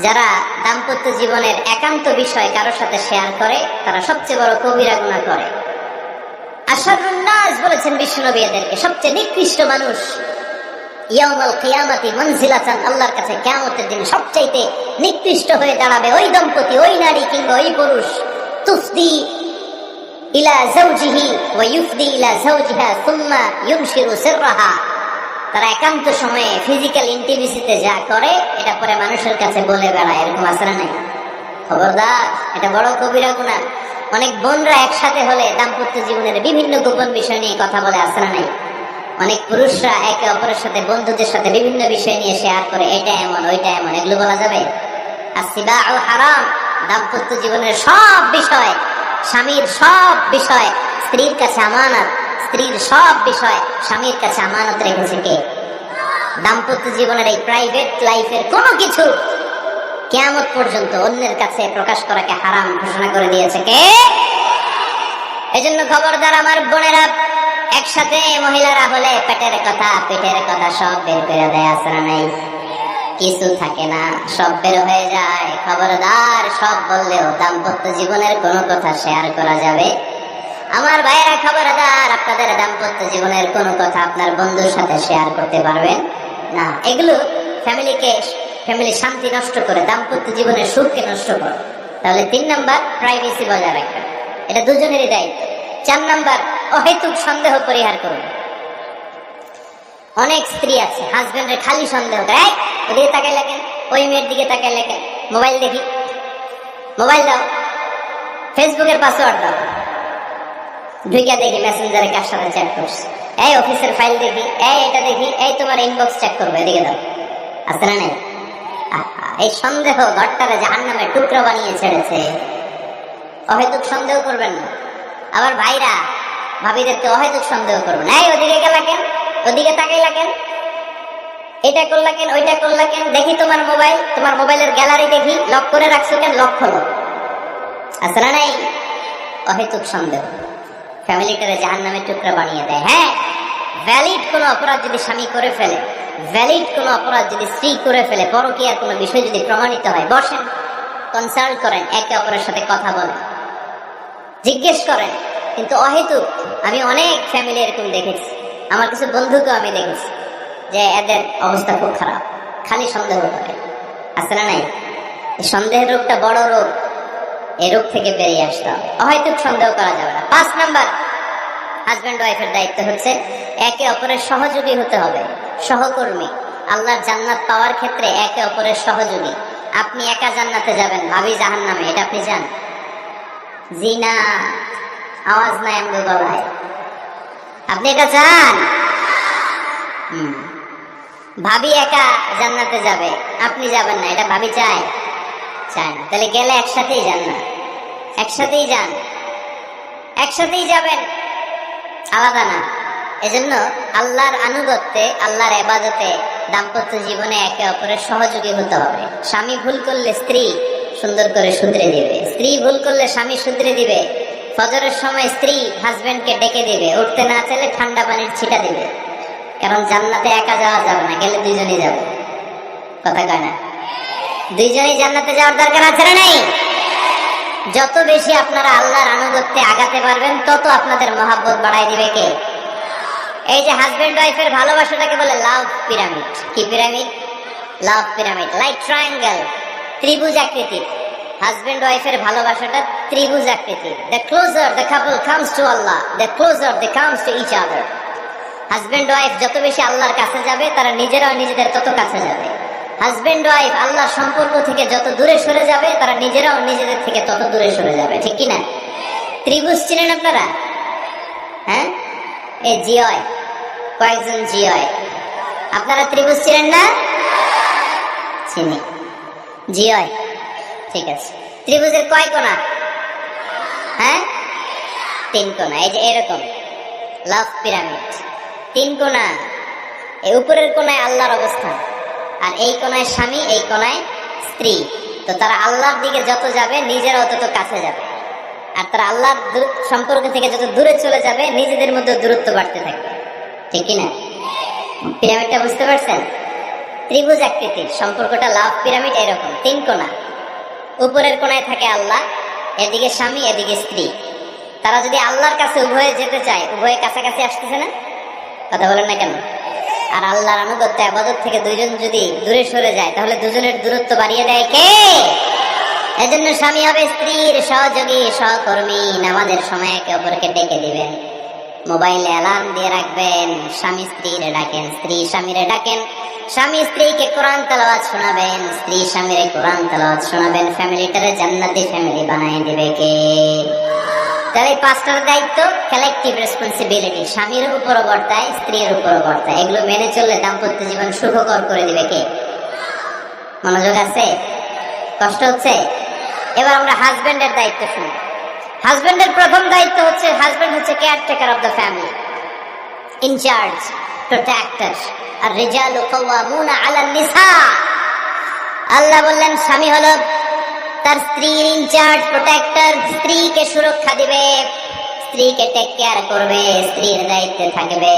যারা দাম্পত্য জীবনের একান্ত বিষয় কারোর সাথে শেয়ার করে তারা সবচেয়ে বড় কবিরা গুনাহ করে। আশরাফুন নাস বলেছেন বিশ্বনবী এদেরকে সবচেয়ে নিকৃষ্ট মানুষ। ইয়াউমুল কিয়ামাতি মানজিলাতান, আল্লাহর কাছে কিয়ামতের দিন সবচাইতে নিকৃষ্ট হয়ে দাঁড়াবে ওই দম্পতি, ওই নারী কিংবা ওই পুরুষ। তুফদি ইলা যাওজিহি ওয়া ইউফদি ইলা যাওজিহা সুম্মা ইউনশিরু সিররাহা, তারা একান্ত সময়ে ফিজিক্যাল ইন্টিমেসিতে যা করে এটা পরে মানুষের কাছে বলে বেড়ায়। এরকম আছে না নাই? খবরদার, এটা বড় কবিরা গুনাহ। অনেক বোনরা একসাথে হলে দাম্পত্য জীবনের বিভিন্ন গোপন বিষয় নিয়ে কথা বলে, আছে না নাই? অনেক পুরুষরা একে অপরের সাথে, বন্ধুদের সাথে বিভিন্ন বিষয় নিয়ে শেয়ার করে, এটা এমন ওইটা এমন, এগুলো বলা যাবে? আসসিবাউ হারাম। দাম্পত্য জীবনের সব বিষয়, স্বামীর সব বিষয় স্ত্রীর কাছে আমানত, স্ত্রীর সব বিষয় স্বামীর কাছে আমানত রেখেছে কে? দাম্পত্য জীবনের এই প্রাইভেট লাইফের কোনো কিছু কিয়ামত পর্যন্ত অন্যের কাছে প্রকাশ করাকে হারাম ঘোষণা করে দিয়েছে কে? এজন্য খবরদার আমার বোনেরা, একসাথে মহিলারা হলে পেটের কথা পিঠের কথা সব বের করে দেয়, আছে না নাই? কিছু থাকে না, সব বের হয়ে যায়। খবরদার, সব বললেও দাম্পত্য জীবনের কোনো কথা শেয়ার করা যাবে? আমার ভাইয়েরা খবরদার, আপনাদের দাম্পত্য জীবনের কোনো কথা আপনার বন্ধুর সাথে শেয়ার করতে পারবেন না। এগুলো ফ্যামিলি শান্তি নষ্ট করে, দাম্পত্য জীবনের সুখকে নষ্ট করে। তাহলে 3 নাম্বার, প্রাইভেসি বজায় রাখবেন, এটা দুজনেরই দায়িত্ব। 4 নাম্বার, অহেতুক সন্দেহ পরিহার করুন। অনেক স্ত্রী আছে হাজবেন্ডের খালি সন্দেহ করে, ওদিকে তাকাই লাগেন, ওই মেয়ের দিকে তাকাই লাগেন, মোবাইল দেখি, মোবাইল দাও, ফেসবুকের পাসওয়ার্ড দাও, ঢুকিয়া দেখি মেসেঞ্জারে কার সাথে চ্যাট করছে, এই অফিসের ফাইল দেখি, এই এটা দেখি, এই তোমার ইনবক্স চেক করবে, এদিকে দাও, আসতে না নেই? এই সন্দেহ ঘরটারে জাহান্নামের টুকরো বানিয়ে ছেড়েছে। অহেতুক সন্দেহ করবেন না। আবার ভাইরা ভাবিদেরকে অহেতুক সন্দেহ করবেন, এই ওদিকে গেলা কেন, ওদিকে তাকাই লাগেন, এটা করলা কেন, ওইটা করলা কেন, দেখি তোমার মোবাইল, তোমার মোবাইলের গ্যালারি দেখি, লক করে রাখছো কেন, লক খোলো, আসলে নাই? অহেতুক সন্দেহ ফ্যামিলিটারে জাহান্নামের টুকরা বানিয়ে দেয়। হ্যাঁ, ভ্যালিড কোনো অপরাধ যদি স্বামী করে ফেলে, ভ্যালিড কোনো অপরাধ যদি স্ত্রী করে ফেলে, পরকীয়ার কোনো বিষয় যদি প্রমাণিত হয়, বসেন, কনসাল্ট করেন, একে অপরের সাথে কথা বলেন, জিজ্ঞেস করেন। কিন্তু অহেতুক, আমি অনেক ফ্যামিলি এরকম দেখেছি, আমার কিছু বন্ধুকেও আমি দেখেছি যে এদের অবস্থা খুব খারাপ, খালি সন্দেহ করে, আছে না নাই? এই সন্দেহের রোগটা বড় রোগ, এই রোগ থেকে বেরিয়ে আসতে হবে, অহেতুক সন্দেহ করা যাবে না। 5 নাম্বার, হাজব্যান্ড ওয়াইফের দায়িত্ব হচ্ছে একে অপরের সহযোগী হতে হবে, সহকর্মী। আল্লাহর জান্নাত পাওয়ার ক্ষেত্রে একে অপরের সহযোগী। আপনি একা জান্নাতে যাবেন, ভাবি জাহান্নামে, এটা আপনি জান? জি না, আওয়াজ নাই আমগো গলায়। আপনি এটা চান? ভাবি একা জান্নাতে যাবে, আপনি যাবেন না, এটা ভাবি চায়? চায় না। তাহলে গেলে একসাথেই যান না, একসাথেই যান, একসাথেই যাবেন, আলাদা না। এজন্য আল্লাহর আনুগত্যে, আল্লাহর ইবাদতে, দাম্পত্য জীবনে একে অপরের সহযোগী হতে হবে। স্বামী ভুল করলে স্ত্রী সুন্দর করে শুধরে দিবে, স্ত্রী ভুল করলে স্বামী শুধরে দিবে। ফজরের সময় স্ত্রী হাজবেন্ডকে ডেকে দিবে, উঠতে না চাইলে ঠান্ডা পানির ছিটা দিবে। কারণ জান্নাতে একা যাওয়া যাবে না, গেলে দুইজনই যাবে, কথা কয় না? দুইজনই জান্নাতে যাওয়ার দরকার আছে না নাই? যত বেশি আপনারা আল্লাহর আনুগত্যে আগাতে পারবেন, তত আপনাদের মহাব্বত বাড়াই দিবে কে? এই যে হাজবেন্ড ওয়াইফের ভালোবাসাটাকে বলে লাভ পিরামিড। কি পিরামিড? লাভ পিরামিড, লাইক ট্রায়াঙ্গেল, ত্রিভুজ আকৃতির। হাজবেন্ড ওয়াইফের ভালোবাসাটা ত্রিভুজ আকৃতির। The closer the couple comes to Allah, the closer they comes to each other. Husband wife যত বেশি আল্লাহর কাছে যাবে, তারা নিজেরাও নিজেদের তত কাছে যাবে। হাজবেন্ড ওয়াইফ আল্লাহর সম্পর্ক থেকে যত দূরে সরে যাবে, তারা নিজেরাও নিজেদের থেকে তত দূরে সরে যাবে, ঠিক কিনা? ত্রিভুজ চিনেন আপনারা? হ্যাঁ, এই জিওয়, কয়েকজন জিওয়, আপনারা ত্রিভুজ চিনেন না? চিনি। জি হয়, ঠিক আছে। ত্রিভুজের কয় কোণা? হ্যাঁ, 3 কোণা। এই যে এরকম লাভ পিরামিড, 3 কোণা। এই উপরের কোণায় আল্লাহর অবস্থান, আর এই কোণায় স্বামী, এই কোণায় স্ত্রী। তো তারা আল্লাহর দিকে যত যাবে নিজেরাও তত কাছে যাবে, আর তারা আল্লাহর সম্পর্ক থেকে যত দূরে চলে যাবে নিজেদের মধ্যে দূরত্ব বাড়তে থাকবে, ঠিক কিনা? পিরামিডটা বুঝতে পারছেন? ত্রিভুজ আকৃতির সম্পর্কটা লাভ পিরামিড এরকম, 3 কোণা। উপরের কোণায় থাকে আল্লাহ, এদিকে স্বামী, এদিকে স্ত্রী। তারা যদি আল্লাহর কাছে উভয়ে যেতে চায়, উভয়ে কাছাকাছি আসতেছে না? কথা বলেন না কেন? আর আল্লাহর আনুগত্য ইবাদত থেকে দুইজন যদি দূরে সরে যায়, তাহলে দুজনের দূরত্ব বাড়িয়ে দেয় কে? এজন্য স্বামী হবে স্ত্রীর সহযোগী, সহকর্মী। নামাজের সময় একে অপরকে ডেকে দিবেন, মোবাইলে অ্যালার্ম দিয়ে রাখবেন। স্বামী স্ত্রীরে ডাকেন, স্ত্রী স্বামীরে ডাকেন। স্বামী স্ত্রীকে কোরআন তেলাওয়াত শোনাবেন, স্ত্রী স্বামীরে কোরআন তেলাওয়াত শোনাবেন। ফ্যামিলিটারে জান্নাতি ফ্যামিলি বানায় দিবে কে? তাহলে 5টার দায়িত্ব কালেকটিভ রেসপন্সিবিলিটি, স্বামীর উপরও বর্তায়, স্ত্রীর উপরও বর্তায়। এগুলো মেনে চললে দাম্পত্য জীবন সুখকর করে দিবে কে? মনোযোগ আছে? কষ্ট হচ্ছে? এবার আমরা হাজবেন্ডের দায়িত্ব শুনি। হাজবেন্ডের প্রথম দায়িত্ব হচ্ছে, হাজবেন্ড হচ্ছে caretaker of the family, incharge, protector. আর রিজালু কাওয়ামুনা আলান নিসা। আল্লাহ বললেন স্বামী হলো তার স্ত্রীর ইনচার্জ, প্রোটেক্টর। স্ত্রীকে সুরক্ষা দিবে, স্ত্রীকে টেক কেয়ার করবে, স্ত্রীর দায়িত্বে থাকবে।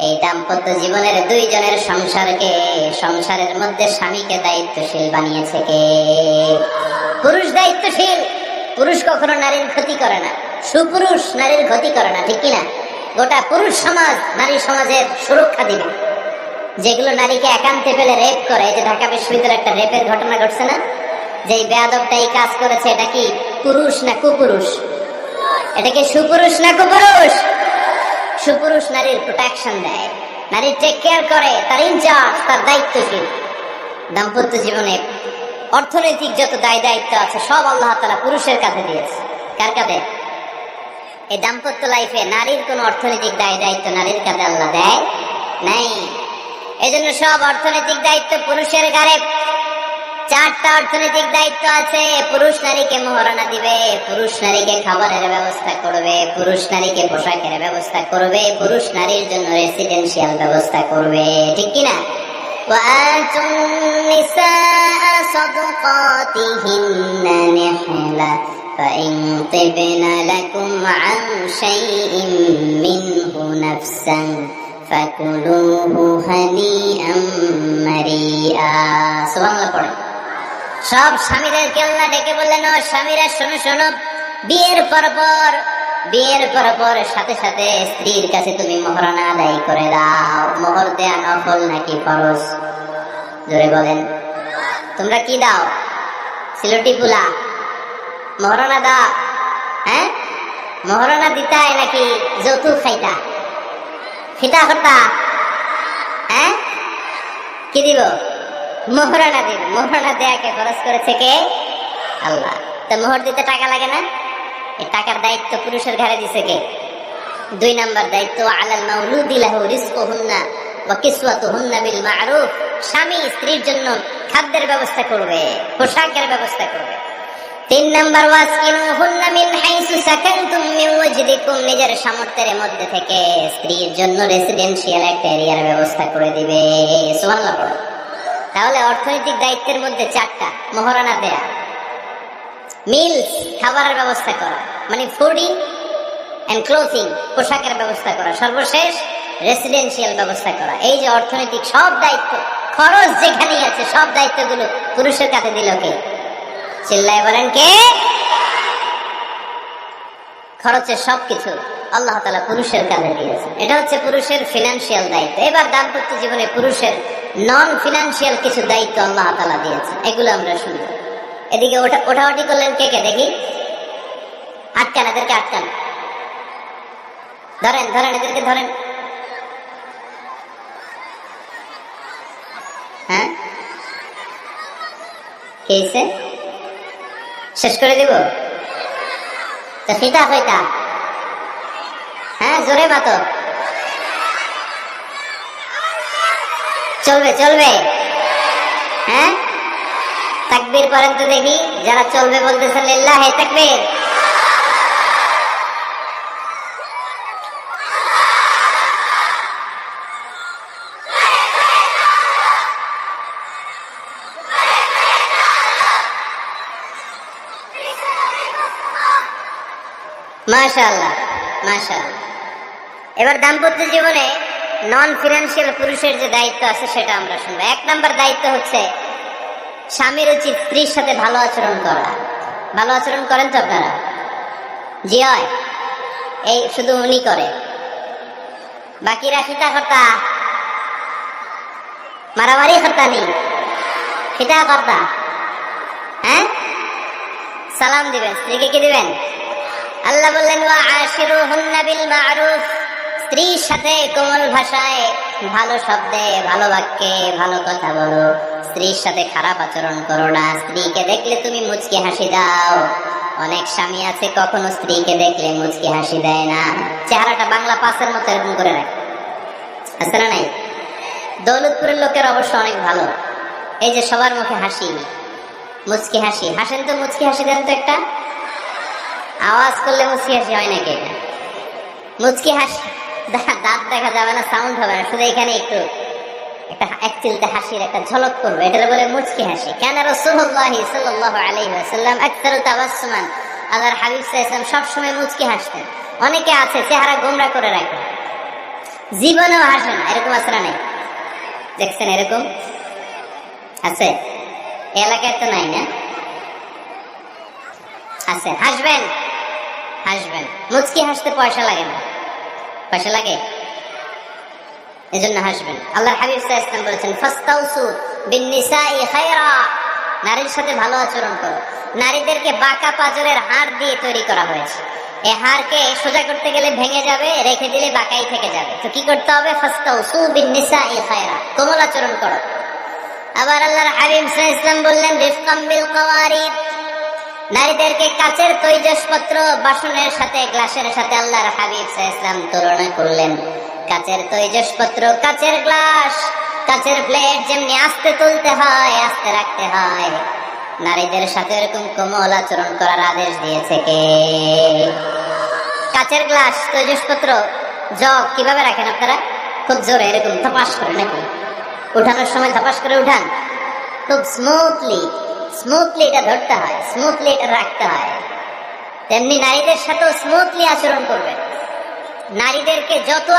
এই দাম্পত্য জীবনের দুইজনের সংসারকে, সংসারের মধ্যে স্বামীকে দায়িত্বশীল বানিয়েছে কে? পুরুষ দায়িত্বশীল। পুরুষ কখনো নারীর ক্ষতি করে না, সুপুরুষ নারীর ক্ষতি করে না, ঠিক কিনা? গোটা পুরুষ সমাজ নারী সমাজের সুরক্ষা দিবে। যেগুলো নারীকে একান্তে পেলে রেপ করে, যে ঢাকা বিশ্ববিদ্যালয়ে একটা রেপের ঘটনা ঘটছে না, যে বেয়াদবটা এই কাজ করেছে, এটা কি পুরুষ না কুপুরুষ? এটা কি সুপুরুষ না কুপুরুষ? সুপুরুষ নারীর প্রোটেকশন দেয়, নারী টেক কেয়ার করে, তার ইনচার্জ, তার দায়িত্বশীল। দাম্পত্য জীবনে অর্থনৈতিক যত দায় দায়িত্ব আছে সব আল্লাহ তাআলা পুরুষের কাঁধে দিয়েছে। কার কাঁধে? এই দাম্পত্য লাইফে নারীর কোন অর্থনৈতিক দায় দায়িত্ব নারীর কাঁধে আল্লাহ দেয় নাই। এই জন্য সব অর্থনৈতিক দায়িত্ব পুরুষের ঘাড়ে। 4টা অর্থনৈতিক দায়িত্ব আছে। পুরুষ নারীকে মহারণা দিবে, পুরুষ নারীকে খাবারের ব্যবস্থা করবে, পুরুষ নারীকে পোশাকের ব্যবস্থা করবে, পুরুষ নারীর জন্য রেসিডেন্সিয়াল ব্যবস্থা করবে, ঠিক কিনা? وآتوا النساء صدقاتهن نحلة فإن طبن لكم عن شيء منه نفسا فكلوه هنيئا مريئا। সুবহানাল্লাহ পড়ে। সব স্বামীদেরকে আল্লাহ ডেকে বললেন, ও স্বামীরা শোনো শোনো, বিয়ের পর সাথে সাথে স্ত্রীর কাছে তুমি মোহরানা আদায় করে দাও। মোহর দেয়া নফল নাকি ফরজ? জোরে বলেন। তোমরা কি দাও? সিলটি পুলা মোহরানা দাও? হ্যাঁ, মোহরানা দিতাই নাকি যৌতুক খাইতা? খিতা করতা? হ্যাঁ, কি দিব? মোহরানা দিব। মোহরানা দেয়াকে খরচ করেছে কে? আল্লাহ। তো মোহর দিতে টাকা লাগে না? এই টাকার দায়িত্ব পুরুষের ঘাড়ে দিছে কে? 2 নাম্বার দায়িত্ব, আলাল মাউলুদি লাহু রিজকুহুন্না ওয়া কিসওয়াতুহুন্না বিল মা'রুফ। স্বামী স্ত্রীর জন্য খাদ্যের ব্যবস্থা করবে, পোশাকের ব্যবস্থা করবে। 3 নাম্বার, ওয়াসকিনুহুন্না মিন হাইসু সাকানতুম মিন ওয়াজদিকুম। নিজের সামর্থ্যের মধ্যে থেকে স্ত্রীর জন্য রেসিডেন্সিয়াল একটা এরিয়ার ব্যবস্থা করে দিবে। সুবহানাল্লাহ। তাহলে অর্থনৈতিক দায়িত্বের মধ্যে 4টা: মোহরানা দেয়া, মিলস খাবারের ব্যবস্থা করা, মানে ফুডিং এন্ড ক্লোথিং, পোশাকের ব্যবস্থা করা, সর্বশেষ রেসিডেন্সিয়াল ব্যবস্থা করা। এই যে অর্থনৈতিক সব দায়িত্ব, খরচ যেখানে আছে সব দায়িত্বগুলো পুরুষের কাছে দিল কে? চিল্লায় বলেন কে? খরচের সবকিছু আল্লাহ তাআলা পুরুষের কাঁধে দিয়েছেন। এটা হচ্ছে পুরুষের ফিনান্সিয়াল দায়িত্ব। এবার দাম্পত্য জীবনে পুরুষের নন ফিনান্সিয়াল কিছু দায়িত্ব আল্লাহ তাআলা দিয়েছেন, এগুলো আমরা শুনবো। এদিকে ওঠাওটি করলেন কে কে দেখি? আটকান, এদেরকে আটকান, ধরেন ধরেন, এদেরকে ধরেন। হ্যাঁ, কে হইছে? শেষ করে দিব তো? ফিতা ফিতা, হ্যাঁ, জোরে বাতো, চলবে চলবে, হ্যাঁ। তাকবীর করেন তো দেখি, যারা চলবে বলতেছেন লিল্লাহি তাকবীর। মাশাআল্লাহ মাশাআল্লাহ। এবার দাম্পত্য জীবনে নন ফিনান্সিয়াল পুরুষের যে দায়িত্ব আছে সেটা আমরা শুনবো। 1 নম্বর দায়িত্ব হচ্ছে স্বামীর উচিত স্ত্রীর সাথে ভালো আচরণ করা। ভালো আচরণ করেন তো আপনারা? জি হয়, এই শুধু উনি করে, বাকিরা খিতা কর্তা, মারামারি কর্তা নেই, খিতা কর্তা। হ্যাঁ, সালাম দিবেন, স্ত্রীকে কি দিবেন? আল্লাহ বললেন ওয়া আশিরুহুন্না বিল মা'রুফ, স্ত্রীর সাথে কোমল ভাষায়, ভালো শব্দে, ভালো বাক্যে ভালো কথা বলো। স্ত্রীর সাথে খারাপ আচরণ করো না। স্ত্রীকে দেখলে তুমি মুচকি হাসি দাও। অনেক স্বামী আছে কখনো স্ত্রীকে দেখলে মুচকি হাসি দেয় না, চেহারাটা বাংলা পাসের মতো এরকম করে রাখে, আছে না নাই? দৌলতপুরের লোকের অবশ্য অনেক ভালো, এই যে সবার মুখে হাসি, মুচকি হাসি। হাসেন তো, মুচকি হাসি দেন তো একটা, আওয়াজ করলে মুচকি হাসি হয় নাকি? মুচকি হাসি, দাঁত দেখা যাবে না, সাউন্ড হবে না, শুধু এখানে একটু একটা এক চিলতে হাসির একটা ঝলক করবে, এটা বলে মুচকি হাসি। কেন রাসূলুল্লাহ সাল্লাল্লাহু আলাইহি ওয়াসাল্লাম আকতারু তাবাসসুমান, আল্লাহর হাবিব সাল্লাল্লাহু আলাইহি ওয়াসাল্লাম সব সময় মুচকি হাসতেন। অনেকে আছে চেহারা গোমরা করে রাখে, জীবনেও হাসে না, এরকম আছে না নাই? দেখছেন এরকম আছে? এলাকায় তো নাই না? আছে। হাসবেন হাসবেন, মুচকি হাসতে পয়সা লাগে না, পয়সা লাগে, এজন্য হাসবেন। আল্লাহর হাবিব সাল্লাল্লাহু আলাইহি ওয়াসাল্লাম বলেছেন ফাস্তাউসু বিন-নিসাই খায়রা, নারীর সাথে ভালো আচরণ করো। নারীদেরকে বাঁকা পাঁজরের হাড় দিয়ে তৈরি করা হয়েছে। এই হাড়কে সোজা করতে গেলে ভেঙে যাবে, রেখে দিলে বাঁকাই থেকে যাবে। তো কি করতে হবে? ফাস্তাউসু বিন-নিসাই খায়রা, কোমল আচরণ করো। আবার আল্লাহর হাবিব সাল্লাল্লাহু আলাইহি ওয়াসাল্লাম বললেন রিফকাম বিল কাওয়ারিদ, নারীদেরকে কাচের তৈজসপত্র, বাসনের সাথে, গ্লাসের সাথে আল্লাহর হাবিব সাল্লাল্লাহু আলাইহি ওয়াসাল্লাম তুলনা করলেন। কাচের তৈজসপত্র, কাচের গ্লাস, কাচের প্লেট যেমনি আস্তে তুলতে হয়, আস্তে রাখতে হয়, নারীদের সাথে এরকম কোমল আচরণ করার আদেশ দিয়েছে কে? কাচের গ্লাস, তৈজসপত্র, জগ কিভাবে রাখেন আপনারা? খুব জোরে এরকম ধপাস করে নাকি? উঠানোর সময় ধপাস করে উঠান? খুব স্মুথলি এটা ধরতে হয়, স্মুথলি এটা রাখতে হয়। তেমনি নারীদের সাথেও স্মুথলি আচরণ করবেন। নারীদেরকে যত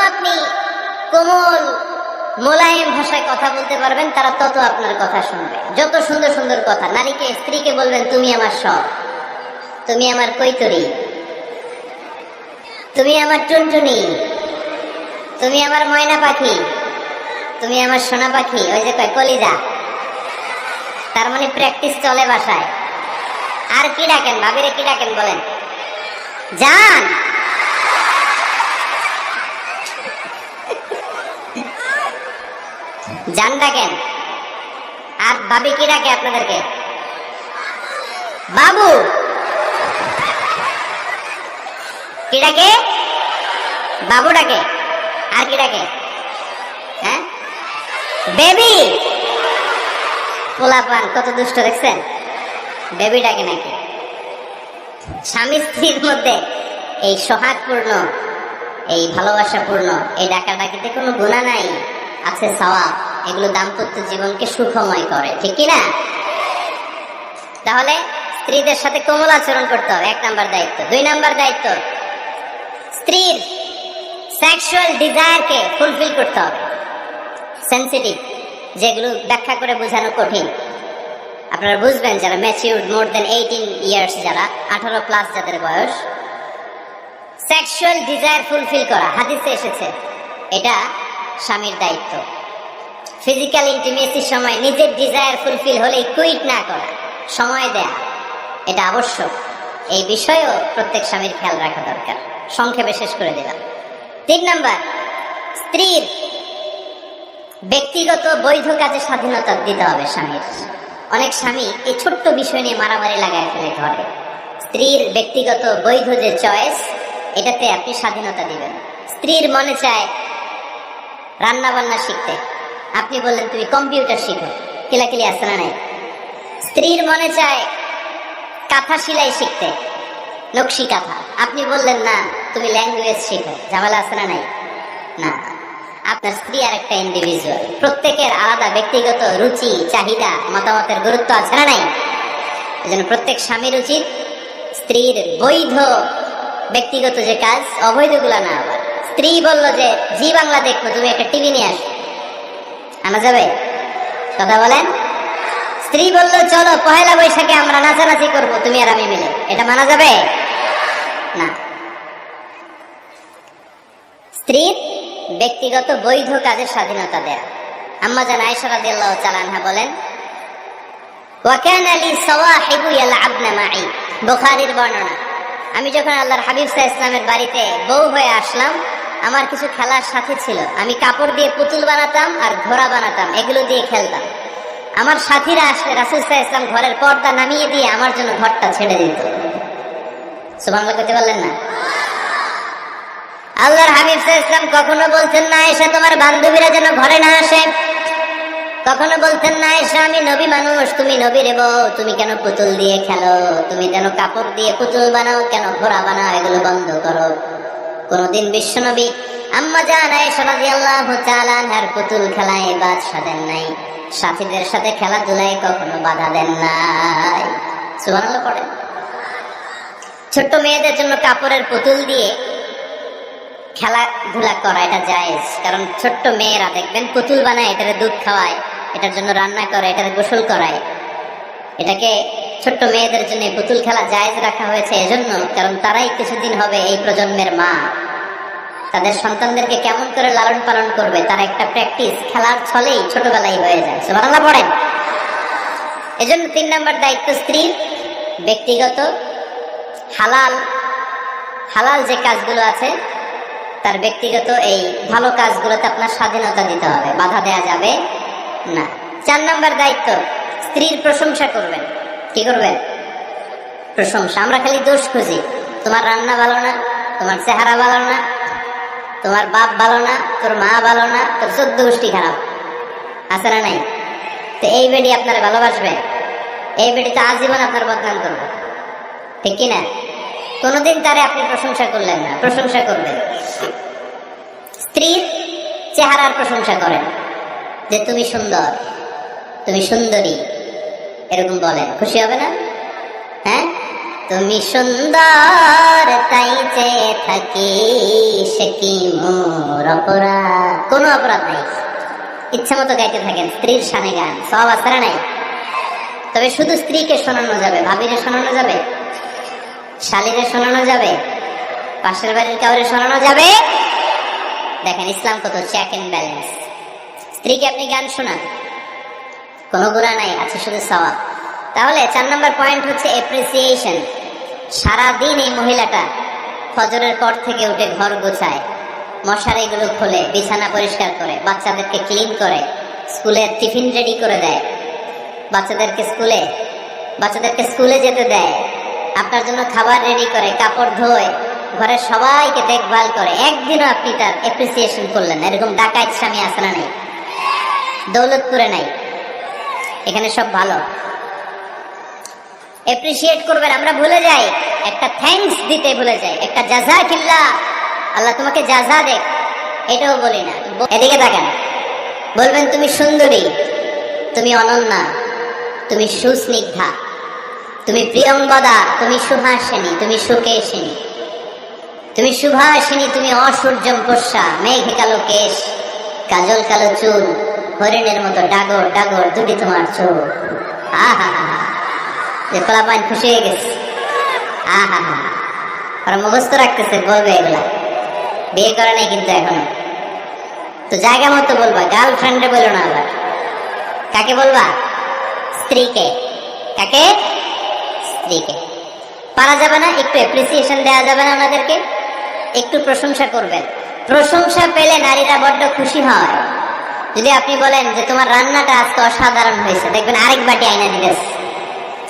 আপনি কোমল মোলায়েম ভাষায় কথা বলতে পারবেন, তারা তত আপনার কথা শুনবে। যত সুন্দর সুন্দর কথা, নারীকে, স্ত্রীকে বলবেন তুমি আমার সব, তুমি আমার কৈতরি, তুমি আমার টুনটুনি, তুমি আমার ময়না পাখি, তুমি আমার সোনা পাখি। ওই যে কয় কলিজা, তার মানে প্র্যাকটিস চলে বাসায়। আর কি ডাকেন? ভাবিরে কি ডাকেন বলেন? জান। জান ডাকেন। আর ভাবি কি ডাকে আপনাদেরকে? বাবু। কি ডাকে? বাবু ডাকে। আর কি ডাকে? হ্যাঁ, বেবি। পোলাপান কত দুষ্ট দেখছেন, বেবি ডাকে নাকি? স্বামী স্ত্রীর মধ্যে এই সোহাগপূর্ণ, এই ভালোবাসাপূর্ণ এই ডাকাডাকিতে কোনো গুনাহ নাই, আছে সওয়াব। এগুলো দাম্পত্য জীবনকে সুখময় করে, ঠিক কিনা? তাহলে স্ত্রীদের সাথে কোমল আচরণ করতে হবে, 1 নাম্বার দায়িত্ব। 2 নাম্বার দায়িত্ব, স্ত্রীর সেক্সুয়াল ডিজায়ারকে ফুলফিল করতে হবে। সেনসিটিভ, যেগুলো ব্যাখ্যা করে বোঝানো কঠিন, আপনারা বুঝবেন যারা ম্যাচিউরড, মোর দেন 18 ইয়ার্স, যারা 18 প্লাস যাদের বয়স। সেক্সুয়াল ডিজায়ার ফুলফিল করা হাদিসে এসেছে, এটা স্বামীর দায়িত্ব। ফিজিক্যাল ইন্টিমেসির সময় নিজের ডিজায়ার ফুলফিল হলেই কুইট না করা, সময় দেয়া, এটা আবশ্যক। এই বিষয়েও প্রত্যেক স্বামীর খেয়াল রাখা দরকার। সংক্ষেপে শেষ করে দিলাম। 3 নাম্বার, স্ত্রীর ব্যক্তিগত বৈধ কাজে স্বাধীনতা দিতে হবে স্বামীর। অনেক স্বামী এই ছোট্ট বিষয় নিয়ে মারামারি লাগায় ফেলে ঘরে। স্ত্রীর ব্যক্তিগত বৈধ যে চয়েস, এটাতে আপনি স্বাধীনতা দিবেন। স্ত্রীর মনে চায় রান্না বান্না শিখতে, আপনি বললেন তুমি কম্পিউটার শিখো, কিলাকিলি আছে না নাই? স্ত্রীর মনে চায় কাঁথা সেলাই শিখতে, নকশি কাঁথা। আপনি বললেন না, তুমি ল্যাঙ্গুয়েজ শিখো, ঝামেলা আছে না নাই? না, আপনার স্ত্রী আর একটা ইন্ডিভিজুয়াল, প্রত্যেকের আলাদা ব্যক্তিগত রুচি, চাহিদা, মতামতের গুরুত্ব আছে না নাই? এজন্য প্রত্যেক স্বামীর উচিত স্ত্রীর বৈধ ব্যক্তিগত যে কাজ, অবৈধগুলা না। আবার স্ত্রী বলল যে জি বাংলা দেখবো, তুমি একটা টিভি নিয়ে আসো, আনা যাবে? কথা বলেন। স্ত্রী বলল চলো পহেলা বৈশাখে আমরা নাচানাচি করবো তুমি আর আমি মিলে, এটা মানা যাবে না। স্ত্রীর ব্যক্তিগত বৈধ কাজের স্বাধীনতা দেয়া। আম্মা জান আয়েশা রাদিয়াল্লাহু তাআলা আনহা বলেন, ওয়া কানা লি সাওয়াহিবু ইয়ালআবনা মাই, বুখারীর বর্ণনা। আমি যখন আল্লাহর হাবিব সাল্লাল্লাহু আলাইহি ওয়াসাল্লামের বাড়িতে বউ হয়ে আসলাম, আমার কিছু খেলার সাথে ছিল। আমি কাপড় দিয়ে পুতুল বানাতাম আর ঘোড়া বানাতাম, এগুলো দিয়ে খেলতাম। আমার সাথীরা আসলে রাসূল সাল্লাল্লাহু আলাইহি ওয়াসাল্লাম ঘরের পর্দা নামিয়ে দিয়ে আমার জন্য ঘরটা ছেড়ে দিত। সুবহানাল্লাহ কইতে পারলেন না? আল্লাহর হাবিব সাল্লাল্লাহু আলাইহি ওয়াসাল্লাম কখনো বলতেন না আয়েশা তোমার বান্ধবীরা যেন ঘরে না আসে, কখনো বলতেন না আয়েশা আমি নবী মানুষ, তুমি নবীর বউ, তুমি কেন পুতুল দিয়ে খেলো, তুমি কেন কাপড় দিয়ে পুতুল বানাও, কেন ঘোড়া বানাও, এগুলো বন্ধ করো। কোনদিন বিশ্বনবী আম্মা জান আয়েশা রাদিয়াল্লাহু তাআলা আনহার পুতুল খেলায় বাধা দেন নাই, সাথীদের সাথে খেলাধুলায় কখনো বাধা দেন নাই। সুবহানাল্লাহ পড়েন। ছোট্ট মেয়েদের জন্য কাপড়ের পুতুল দিয়ে খেলাধুলা করা এটা জায়েজ, কারণ ছোট্ট মেয়েরা দেখবেন পুতুল বানায়, এটারে দুধ খাওয়ায়, এটার জন্য রান্না করে, এটারে গোসল করায়। এটাকে ছোট্ট মেয়েদের জন্য পুতুল খেলা জায়েজ রাখা হয়েছে এজন্য, কারণ তারাই কিছুদিন হবে এই প্রজন্মের মা। তাদের সন্তানদেরকে কেমন করে লালন পালন করবে তার একটা প্র্যাকটিস খেলার ছলেই ছোটবেলায় হয়ে যায়। সুবহানাল্লাহ পড়েন। এজন্য 3 নম্বর দায়িত্ব স্ত্রীর ব্যক্তিগত হালাল যে কাজগুলো আছে তার ব্যক্তিগত এই ভালো কাজগুলোতে আপনার স্বাধীনতা দিতে হবে, বাধা দেয়া যাবে না। 4 নম্বর দায়িত্ব স্ত্রীর প্রশংসা করবেন। কি করবেন? প্রশংসা। আমরা খালি দোষ খুঁজি, তোমার রান্না ভালো না, তোমার চেহারা ভালো না, তোমার বাপ ভালো না, তোর মা ভালো না, তোর 14 গোষ্ঠী খারাপ, আছে না নাই? তো এই বেডি আপনার ভালোবাসবে? এই বেডি তো আজীবন আপনার বদনাম করবে, ঠিক কিনা? কোনদিন তারে আপনি প্রশংসা করলেন না, প্রশংসা করবেন। স্ত্রীর চেহারার প্রশংসা করেন, যে তুমি সুন্দর, তুমি সুন্দরী, এরকম বলেন, খুশি হবে না? হ্যাঁ, তুমি সুন্দর তাই চেয়ে থাকি, সে কি মোর অপরাধ? কোনো অপরাধ নাই, ইচ্ছা মতো গাইতে থাকেন স্ত্রীর শানে গান, সব আসরা নাই। তবে শুধু স্ত্রীকে শোনানো যাবে, ভাবিরে শোনানো যাবে, শালীরে শোনানো যাবে, পাশের বাড়ির কাউরে শোনানো যাবে? দেখেন ইসলাম কত চেক এন্ড ব্যালেন্স। স্ত্রীকে আপনি গান শোনান, কোনো গুনাহ নাই, আছে শুধু সওয়াব। তাহলে 4 নম্বর পয়েন্ট হচ্ছে এপ্রিসিয়েশন। সারাদিন এই মহিলাটা ফজরের পর থেকে উঠে ঘর গোছায়, মশারিগুলো খোলে, বিছানা পরিষ্কার করে, বাচ্চাদেরকে ক্লিন করে, স্কুলের টিফিন রেডি করে দেয়, বাচ্চাদেরকে স্কুলে যেতে দেয়, আপনার জন্য খাবার রেডি করে, কাপড় ধোয়, ঘরের সবাইকে দেখভাল করে। একদিনও আপনি তার এপ্রিসিয়েশন করলেন? এরকম ডাকাত স্বামী আছে না নাই? দৌলতপুরে নাই, এখানে সব ভালো। এপ্রিসিয়েট করবেন। আমরা ভুলে যাই, একটা থ্যাঙ্কস দিতে ভুলে যাই, একটা জাযাকিল্লাহ, আল্লাহ তোমাকে জাযা দেখ, এটাও বলি না। এদিকে তাকান, বলবেন তুমি সুন্দরী, তুমি অনন্যা, তুমি সুস্নিগ্ধা, তুমি প্রিয়ঙ্গদা, তুমি সুহাসিনী, তুমি সুকেশিনী, তুমি সুভাষিনী, তুমি অসূর্যম পোষা, মেঘে কালো কেশ, কাজল কালো চুল, হরিণের মতো ডাগর ডাগর দুটি তোমার চোখ। আহা হা, যে কলাপান খুশি হয়ে গেছে। আহা হা, ওরা মুখস্থ রাখতেছে, বলবে এগুলা, বিয়ে করে নাই কিন্তু এখনো। তো জায়গা মতো বলবা, গার্লফ্রেন্ডে বলো না। আবার কাকে বলবা? স্ত্রীকে। কাকে? স্ত্রীকে। পারা যাবে না? একটু অ্যাপ্রিসিয়েশন দেওয়া যাবে না? ওনাদেরকে একটু প্রশংসা করবেন। প্রশংসা পেলে নারীরা বড্ড খুশি হয়। যদি আপনি বলেন যে তোমার রান্নাটা আজকে অসাধারণ হয়েছে, দেখবেন আরেক বাটি আইনা দিতেছে,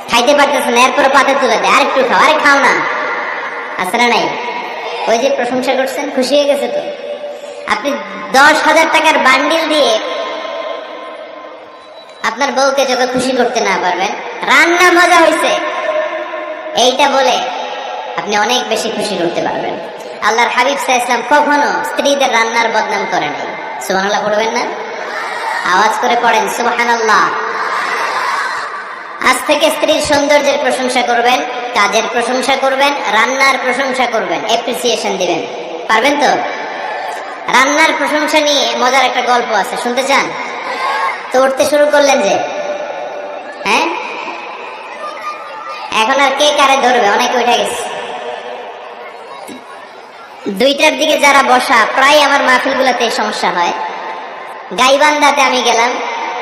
খাইতে পারতেছে না, এরপরে পাতে তুলে দেয়, আরেকটু খাও, আরে খাও না, আছে না নাই? ওই যে প্রশংসা করছেন, খুশি হয়ে গেছে। তো আপনি 10,000 টাকার বান্ডিল দিয়ে আপনার বউকে যত খুশি করতে না পারবেন, রান্না মজা হয়েছে এইটা বলে আপনি অনেক বেশি খুশি করতে পারবেন। আল্লাহর হাবিব সাল্লাল্লাহু আলাইহি ওয়াসাল্লাম কখনো স্ত্রীদের রান্নার বদনাম করেন নাই। সুবহানাল্লাহ পড়বেন না? আওয়াজ করে পড়েন সুবহানাল্লাহ। আজ থেকে স্ত্রীর সৌন্দর্যের প্রশংসা করবেন, কাজের প্রশংসা করবেন, রান্নার প্রশংসা করবেন, অ্যাপ্রিসিয়েশন দিবেন। পারবেন তো? রান্নার প্রশংসা নিয়ে মজার একটা গল্প আছে, শুনতে চান? তো উঠতে শুরু করলেন যে, হ্যাঁ এখন আর কে কারে ধরবে? অনেকে উঠে গেছে। 2টার দিকে যারা বসা, প্রায় আমার মাহফিলগুলোতে এই সমস্যা হয়। গাইবান্ধাতে আমি গেলাম,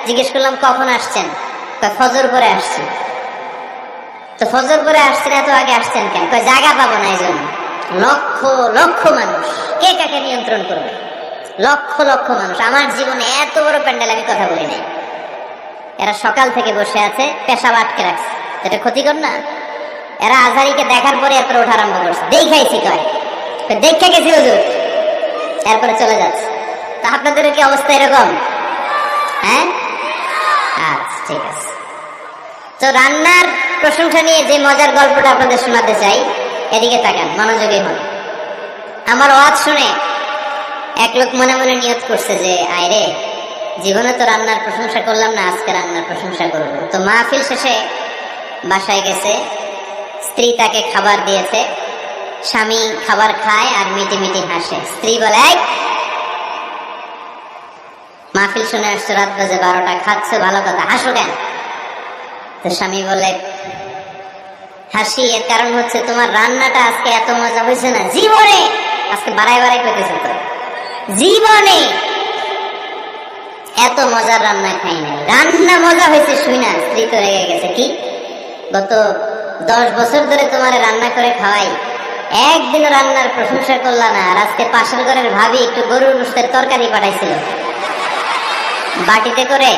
জিজ্ঞেস করলাম কখন আসছেন? ফজর পরে আসছি। তো ফজর পরে আসছেন, এত আগে আসছেন কেন? জায়গা পাবো না, এই জন্য। লক্ষ লক্ষ মানুষ, কে কাকে নিয়ন্ত্রণ করবে? লক্ষ লক্ষ মানুষ। আমার জীবনে এত বড় প্যান্ডেল আমি কথা বলি নাই। এরা সকাল থেকে বসে আছে, পেশাব আটকে রাখছে। এটা ক্ষতিকর না? এরা আজহারিকে দেখার পরে এরপরে ওঠা আরম্ভ করছে। দেখাইছি কয়, দেখে গেছি হুজুর, এরপরে চলে যাচ্ছে। তা আপনাদের কি অবস্থা এরকম? হ্যাঁ, আচ্ছা ঠিক আছে। তো রান্নার প্রশংসা নিয়ে যে মজার গল্পটা আপনাদের শোনাতে চাই, এদিকে তাকান, মনোযোগী হন। আমার ওয়াজ শুনে এক লোক মনে মনে নিয়ত করছে যে, আয়রে, জীবনে তো রান্নার প্রশংসা করলাম না, আজকে রান্নার প্রশংসা করবো। তো মাহফিল শেষে বাসায় গেছে, স্ত্রী তাকে খাবার দিয়েছে, স্বামী খাবার খায় আর মিটি মিটি হাসে। স্ত্রী বলে, মাহফিল শুনে আসছো, রাত বাজে 12টা, খাচ্ছ ভালো কথা, হাসো কেন? তো স্বামী বলে, হাসি এর কারণ হচ্ছে তোমার রান্নাটা আজকে এত মজা হয়েছে না, জীবনে, আজকে বাড়াই বাড়াই পেতেছে তো, জীবনে এত মজার রান্না খাই নাই। রান্না মজা হয়েছে শুই না স্ত্রী তো রেগে গেছে। কি, গত 10 বছর ধরে তোমার রান্না করে খাওয়াই, একদিনও রান্নার প্রশংসা করলা না। আর আজকে পাশের ঘরের ভাবি একটু গরুর গোশতের তরকারি পাঠাইছিল বাটিতে করে,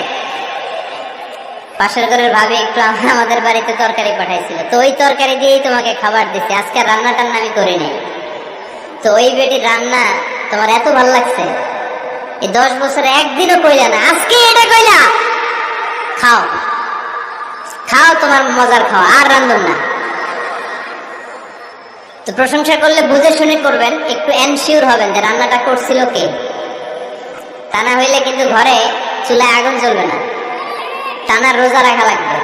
পাশের ঘরের ভাবি একটু আমাদের বাড়িতে তরকারি পাঠাইছিল, তো ওই তরকারি দিয়েই তোমাকে খাবার দিচ্ছে। আজকে রান্না টান্না আমি করি নাই। তো ওই বেটির রান্না তোমার এত ভালো লাগছে, এই 10 বছরে একদিনও কইলা না, আজকে এটা কইলা। খাও খাও, তোমার মজার খাওয়া, আর রান্ধুন না। তো প্রশংসা করলে বুঝে শুনে করবেন, একটু এনশিওর হবেন যে রান্নাটা করছিল কে। তা না হইলে কিন্তু ঘরে চুলায় আগুন জ্বলবে না, টানা রোজা রাখা লাগবে,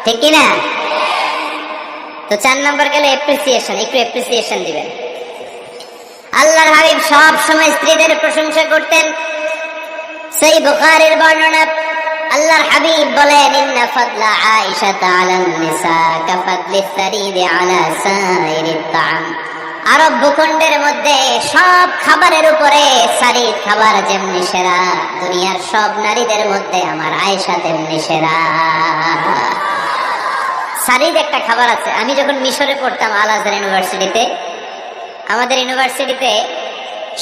ঠিক কিনা? তো 4 নম্বর গেলে অ্যাপ্রিসিয়েশন, একটু অ্যাপ্রিসিয়েশন দিবেন। আল্লাহর হাবিব সব সময় স্ত্রীদের প্রশংসা করতেন। সেই বুখারীর বর্ণনা, আল্লাহর হাবিব বলেন, ইন্না ফাদলা আয়েশা আলান নিসা কাফাদলিস সারিদ আলা সাইরিত তাআম। আরব ভূখণ্ডের মধ্যে সব খাবারের উপরে সারিদ খাবার যেমনি সেরা, দুনিয়ার সব নারীদের মধ্যে আমার আয়েশা তেমনি সেরা। সারিদ একটা খাবার আছে। আমি যখন মিশরে পড়তাম আল আজহার ইউনিভার্সিটিতে, আমাদের ইউনিভার্সিটিতে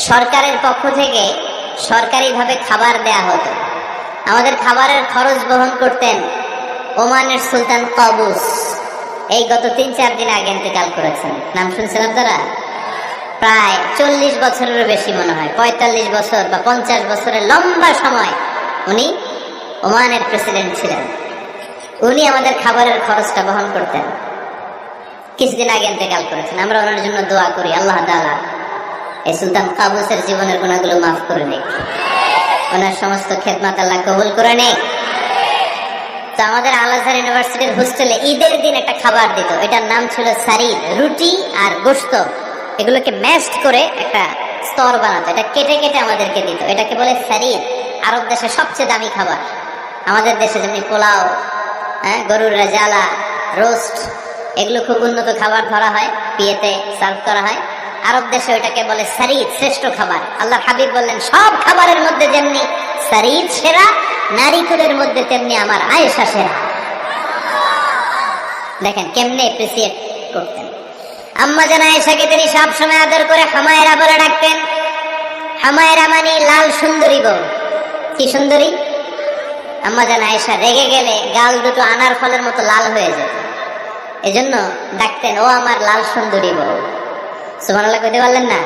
সরকারের পক্ষ থেকে সরকারিভাবে খাবার দেয়া হতো। আমাদের খাবারের খরচ বহন করতেন ওমানের সুলতান কাবুস। এই গত 3-4 দিন আগে ইন্তেকাল করেছেন। নাম শুনছেন আপনারা? প্রায় 40 বছরেরও বেশি মনে হয়, 45 বছর বা 50 বছরের লম্বা সময় উনি ওমানের প্রেসিডেন্ট ছিলেন। উনি আমাদের খাবারের খরচটা বহন করতেন। কিছুদিন আগে ইন্তেকাল করেছেন। আমরা ওনার জন্য দোয়া করি, আল্লাহ তাআলা এই সুলতান কাবুসের জীবনের গুনাহগুলো মাফ করে নিক, ওনার সমস্ত খেদমত আল্লাহ কবুল করে নিক। তো আমাদের আল আজহার ইউনিভার্সিটির হোস্টেলে ঈদের দিন একটা খাবার দিত, এটার নাম ছিল সারিদ। রুটি আর গোশত এগুলোকে ম্যাশড করে একটা স্তর বানাতো, এটা কেটে কেটে আমাদেরকে দিত, এটাকে বলে সারিদ। আরব দেশে সবচেয়ে দামি খাবার। আমাদের দেশে যেমনি পোলাও, গরুর রেজালা, রোস্ট, এগুলো খুব উন্নত খাবার ধরা হয়, বিয়েতে সার্ভ করা হয়। আরব দেশে ওইটাকে বলে সারিদ, শ্রেষ্ঠ খাবার। আল্লাহর হাবিব বললেন, সব খাবারের মধ্যে যেমনি সারিদ সেরা, নারীকুলের মধ্যে তেমনি আমার আয়েশা সেরা। দেখেন কেমনে অ্যাপ্রিসিয়েট করতেন। আম্মা জান আয়েশাকে তিনি সব সময় আদর করে হামায়রা বলে ডাকতেন। হামায়রা মানে লাল সুন্দরী বউ। কি সুন্দরী? আম্মা জান আয়েশা রেগে গেলে গাল দুটো আনার ফলের মতো লাল হয়ে যেত, এজন্য ডাকতেন, ও আমার লাল সুন্দরী বউ। সুবহানাল্লাহ কইতে পারলেন না?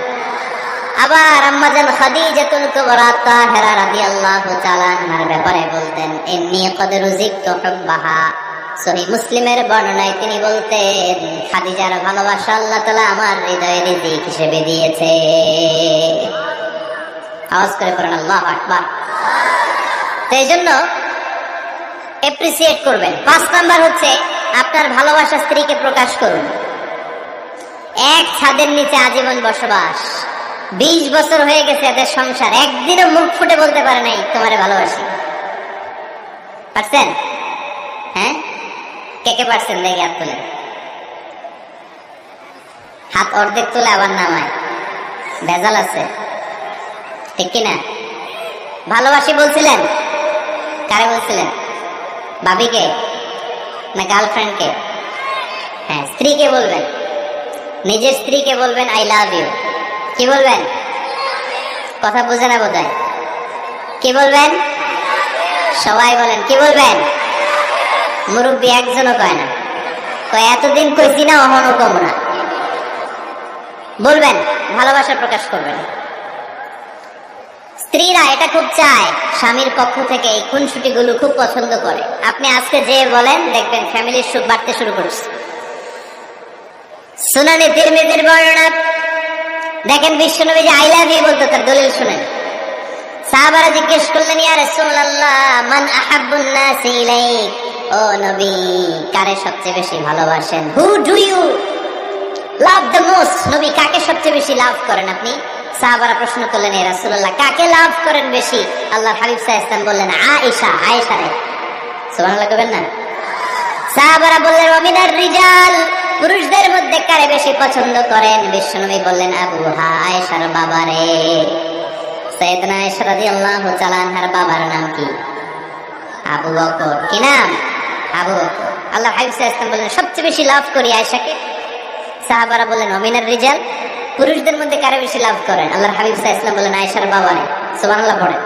আবার আম্মাজান খাদিজাতুল কুবরা তাহেরা রাদিয়াল্লাহু তাআলা আনহার ব্যাপারে বলতেন ইন্নী ক্বাদ রুজিকতু হুব্বাহা। সহিহ মুসলিমের বর্ণনায় তিনি বলতেন খাদিজার ভালোবাসা আল্লাহ তাআলা আমার হৃদয়ে রিজিক হিসেবে দিয়েছে। আওয়াজ করে পড়েন আল্লাহু আকবার। তো এইজন্য এপ্রিসিয়েট করবেন। 5 নাম্বার হচ্ছে আপনার ভালোবাসা স্ত্রীকে প্রকাশ করুন। এক ছাদের নিচে আজীবন বসবাস, 20 বছর হয়ে গেছে এদের সংসার, একদিনও মুখ ফুটে বলতে পারে নাই তোমারে ভালোবাসি। পারছেন? হ্যাঁ, কে কে পারছেন? দেখি হাত তুলে। হাত অর্ধেক তুলে আবার নামায়, ভেজাল আছে, ঠিক কিনা? ভালোবাসি বলছিলেন? কারে বলছিলেন? ভাবিকে না গার্লফ্রেন্ডকে? হ্যাঁ, স্ত্রীকে বলবেন, নিজের স্ত্রীকে বলবেন আই লাভ ইউ। কি বলবেন? কথা বুঝে না বোধহয়। কি বলবেন? সবাই বলেন। কি বলবেন? মুরব্বী একজনও কয় না, কয় এতদিন কইছি না, অহনও কম না। বলবেন, ভালোবাসা প্রকাশ করবেন। স্ত্রীরা এটা খুব চায়, স্বামীর পক্ষ থেকে এই খুনসুটিগুলো খুব পছন্দ করে। আপনি আজকে যে বলেন, দেখবেন ফ্যামিলির সুখ বাড়তে শুরু করছে। সুনানে তিরমিজির বর্ণনা দেখেন, বিশ্বনবী যে আই লাভ ইউ বলতো, তার দলিল শুনেন। সাহাবারা জিজ্ঞেস করলেন, ইয়া রাসূলুল্লাহ মান আহাব্বুন নাস ইলাইক, ও নবী কারে সবচেয়ে বেশি ভালোবাসেন? Who do you love the most? নবী কাকে সবচেয়ে বেশি লাভ করেন আপনি? সাহাবারা প্রশ্ন করলেন, ইয়া রাসূলুল্লাহ কাকে লাভ করেন বেশি? আল্লাহর হাবিব সাল্লাল্লাহু আলাইহি ওয়াসাল্লাম বললেন আয়েশা, আয়েশা রে। সুবহানাল্লাহ কইবেন না? সাহাবারা বললেন ওমিনার রিজাল, পুরুষদের মধ্যে কারে বেশি পছন্দ করেন? বিশ্বনবী বললেন আবুহা, আয়েশার বাবারে। সাইয়েদনা আয়েশা রাদিয়াল্লাহু তাআলা আনহার বাবার নাম কি? আবু বকর। কি নাম? আবু বকর। আল্লাহ হাবিব সাল্লাল্লাহু আলাইহি ওয়াসাল্লাম বললেন সবচেয়ে বেশি লাভ করি আয়েশাকে। সাহাবারা বললেন ওমিনার রিজাল, পুরুষদের মধ্যে কারে বেশি লাভ করেন? আল্লাহর হাবিব সাল্লাল্লাহু আলাইহি ওয়াসাল্লাম বললেন আয়েশার বাবারে। সুবহানাল্লাহ পড়েন।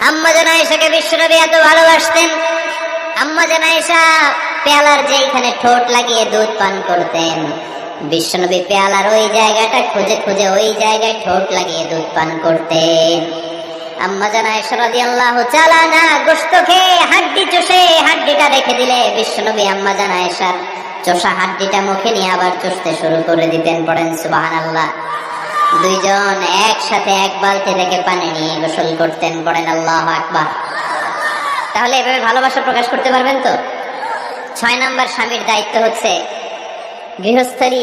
আম্মা জান আয়েশাকে বিশ্বনবী এত ভালোবাসতেন, আম্মা জান আয়েশা পেয়ালার যেখানে ঠোঁট লাগিয়ে দুধ পান করতেন, বিশ্বনবী পেয়ালার ওই জায়গাটা খুঁজে খুঁজে ওই জায়গায় ঠোঁট লাগিয়ে দুধ পান করতেন। আম্মা জান আয়েশা রাদিয়াল্লাহু তাআলা না গোশত খেয়ে হাড্ডি চষে হাড্ডিটা রেখে দিলে বিশ্বনবী আম্মা জান আয়েশার চষা হাড্ডিটা মুখে নিয়ে আবার চষতে শুরু করে দিতেন। পড়েন সুবহানাল্লাহ। দুইজন একসাথে এক বালতি থেকে পানি নিয়ে গোসল করতেন। পড়েন আল্লাহু আকবার। তাহলে এভাবে ভালোবাসা প্রকাশ করতে পারবেন তো? 6 নাম্বার, স্বামীর দায়িত্ব হচ্ছে গৃহস্থলী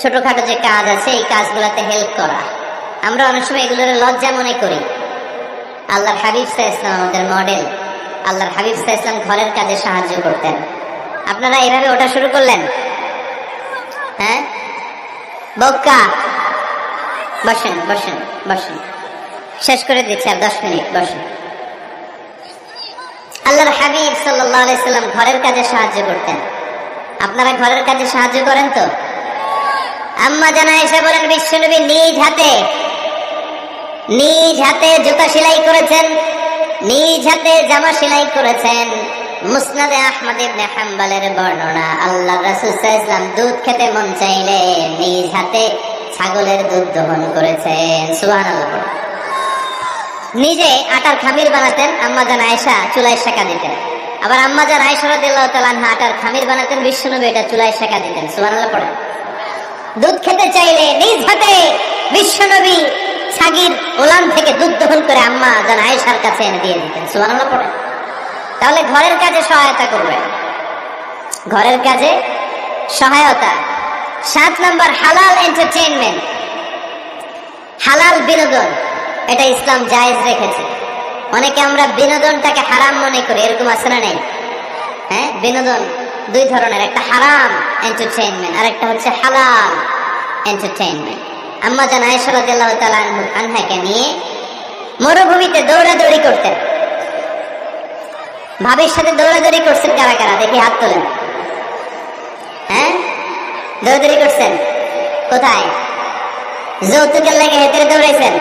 ছোটখাটো যে কাজ আছে এই কাজগুলোতে হেল্প করা। আমরা অনেক সময় এগুলোর লজ্জা মনে করি। আল্লাহর হাবিব সাল্লাল্লাহু আলাইহি ওয়াসাল্লাম আমাদের মডেল। আল্লাহর হাবিব সাল্লাল্লাহু আলাইহি ওয়াসাল্লাম ঘরের কাজে সাহায্য করতেন। আপনারা এইভাবে ওটা শুরু করলেন? হ্যাঁ, বক্কা বসেন বসেন বসেন, শেষ করে দিচ্ছি আর 10 মিনিট, বসেন। আল্লাহর হাবিব সাল্লাল্লাহু আলাইহি সাল্লাম ঘরের কাজে সাহায্য করতেন। আপনারা ঘরের কাজে সাহায্য করেন তো? আম্মা জান আয়েশা বলেন বিশ্বনবী নিজ হাতে জুতা সেলাই করেছেন, নিজ হাতে জামা সেলাই করেছেন। মুসনাদে আহমদ ইবনে হাম্বলের বর্ণনা, আল্লাহর রাসূল সাল্লাল্লাহু আলাইহি ওয়াসাল্লাম দুধ খেতে মন চাইলে নিজ হাতে ছাগলের দুধ দহন করেছেন। সুবহানাল্লাহ। নিজে আটার খামির বানাতেন, আম্মা জান আয়েশা চুলায় সেকা দিতেন। আবার আম্মা জান আয়েশা রাদিয়াল্লাহু তাআলা আনহা আটার খামির বানাতেন, বিশ্বনবী এটা চুলায় সেকা দিতেন। সুবহানাল্লাহ পড়েন। দুধ খেতে চাইলে নিজ হাতে বিশ্বনবী ছাগির ওলান থেকে দুধ দহন করে আম্মা জান আয়েশার কাছে এনে দিয়ে দিতেন। সুবহানাল্লাহ পড়েন। তাহলে ঘরের কাজে সহায়তা করবেন, ঘরের কাজে সহায়তা। 7 নাম্বার, হালাল এন্টারটেইনমেন্ট, হালাল বিনোদন। এটা ইসলাম জায়েজ রেখেছে। অনেকে আমরা বিনোদনটাকে হারাম মনে করি, এরকম আছে না নেই? হ্যাঁ, বিনোদন 2 ধরনের, একটা হারাম এন্টারটেইনমেন্ট আর একটা হচ্ছে হালাল এন্টারটেইনমেন্ট। আম্মা জান আয়েশা রাদিয়াল্লাহু তাআলা আনহাকে নিয়ে মরুভূমিতে দৌড়াদৌড়ি করতেন। ভাবির সাথে দৌড়াদৌড়ি করছেন কারা কারা? দেখি হাত তোলেন। হ্যাঁ, দৌড়াদৌড়ি করছেন কোথায়? যৌতুকের লাগে হেঁটে দৌড়াইছেন?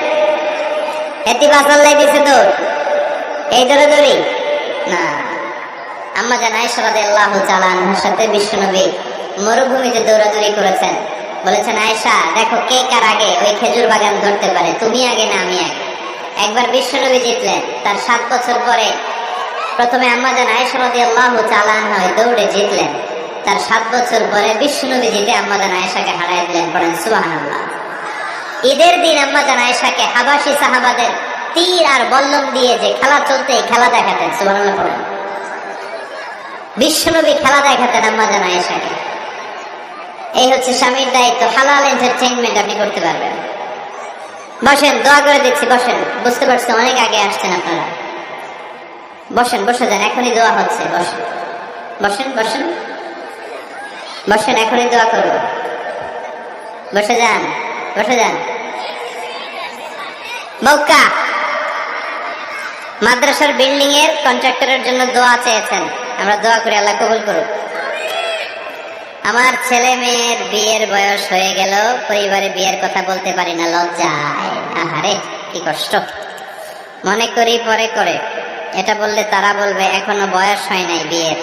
হেঁটে বাঁচার লাগিয়েছে দৌড়, এই দৌড়াদৌড়ি না। আম্মা জান আয়েশা রাদিয়াল্লাহু তাআলা আনহার সাথে বিশ্বনবী মরুভূমিতে দৌড়াদৌড়ি করেছেন। বলেছেন, আয়েশা দেখো কে কার আগে ওই খেজুর বাগান ধরতে পারে, তুমি আগে না আমি আগে। একবার বিশ্বনবী জিতলেন, তার 7 বছর পরে প্রথমে আম্মাজান আয়েশা রাদিয়াল্লাহু তাআলা আনহা দৌড়ে জিতলেন। তার 7 বছর পরে বিশ্বনবী জিতে আম্মাজান আয়েশাকে হারায় দিলেন। পড়েন সুবহানাল্লাহ। ঈদের দিন আম্মাজান আয়েশাকে হাবাসী সাহাবাদের তীর আর বল্লম দিয়ে যে খেলা চলতে খেলা দেখাতেন। সুবহানাল্লাহ পড়েন। বিশ্বনবী খেলা দেখাতেন আম্মাজান আয়েশাকে। এই হচ্ছে স্বামীর দায়িত্ব। হালাল এন্টারটেইনমেন্ট আপনি করতে পারবেন। বসেন, দোয়া করে দিচ্ছি, বসেন। বুঝতে পারছি অনেক আগে আসছেন আপনারা। বসেন, বসে যান, এখনই দোয়া হচ্ছে। বসেন বসেন বসেন বসেন, এখনই দোয়া করবো। বসে যান, বসে যান। বউকা মাদ্রাসার বিল্ডিং এর কন্ট্রাক্টরের জন্য দোয়া চেয়েছেন, আমরা দোয়া করি আল্লাহ কবুল করুক। আমার ছেলে মেয়ের বিয়ের বয়স হয়ে গেল, পরিবারে বিয়ের কথা বলতে পারি না, লজ্জায়। আহারে কি কষ্ট। মনে করি পরে করে, এটা বললে তারা বলবে এখনো বয়স হয় নাই বিয়ের,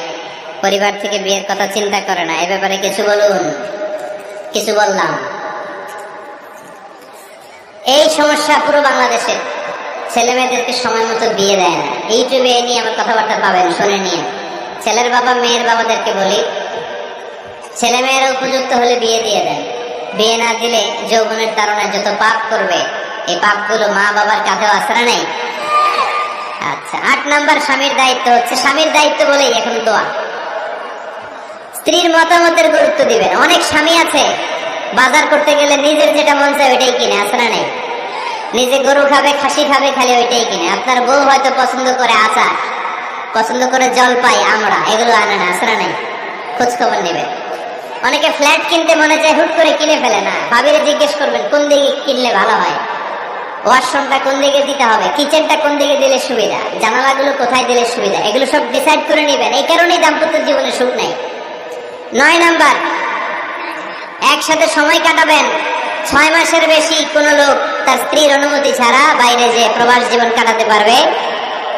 পরিবার থেকে বিয়ের কথা চিন্তা করে না। এ ব্যাপারে কিছু বলুন। কিছু বললাম। এই সমস্যা পুরো বাংলাদেশে, ছেলে মেয়েদেরকে সময় মতো বিয়ে দেয় না। ইউটিউবে এ নিয়ে আমার কথাবার্তা পাবেন, শুনে নিয়ে। ছেলের বাবা মেয়ের বাবাদেরকে বলি, ছেলে মেয়েরা উপযুক্ত হলে বিয়ে দিয়ে দেন। বিয়ে না দিলে যৌবনের তাড়নায় যত পাপ করবে, এই পাপগুলো মা বাবার কাঁধেও আশ্রা নেই। আচ্ছা, 8 নাম্বার স্বামীর দায়িত্ব হচ্ছে, স্বামীর দায়িত্ব বলেই এখন দোয়া। স্ত্রীর মতামতের গুরুত্ব দিবেন। অনেক স্বামী আছে বাজার করতে গেলে নিজের যেটা মন চায় ওইটাই কিনে, আশ্রা নেই। নিজে গরু খাবে, খাসি খাবে, খালি ওইটাই কিনে। আপনার বউ হয়তো পছন্দ করে আচার, পছন্দ করে জলপাই, আমরা এগুলো আনে না, আশ্রা নেই। খোঁজ খবর নেবে। অনেকে ফ্ল্যাট কিনতে মনে চায়, হুট করে কিনে ফেলে না। ভাবিরে জিজ্ঞেস করবেন কোন দিকে কিনলে ভালো হয়, ওয়াশরুমটা কোন দিকে দিতে হবে, কিচেনটা কোন দিকে দিলে সুবিধা, জানালাগুলো কোথায় দিলে সুবিধা, এগুলো সব ডিসাইড করে নেবেন। এই কারণেই দাম্পত্য জীবনে সুখ নেই। 9 নাম্বার, একসাথে সময় কাটাবেন। 6 মাসের বেশি কোন লোক তার স্ত্রীর অনুমতি ছাড়া বাইরে যে প্রবাস জীবন কাটাতে পারবে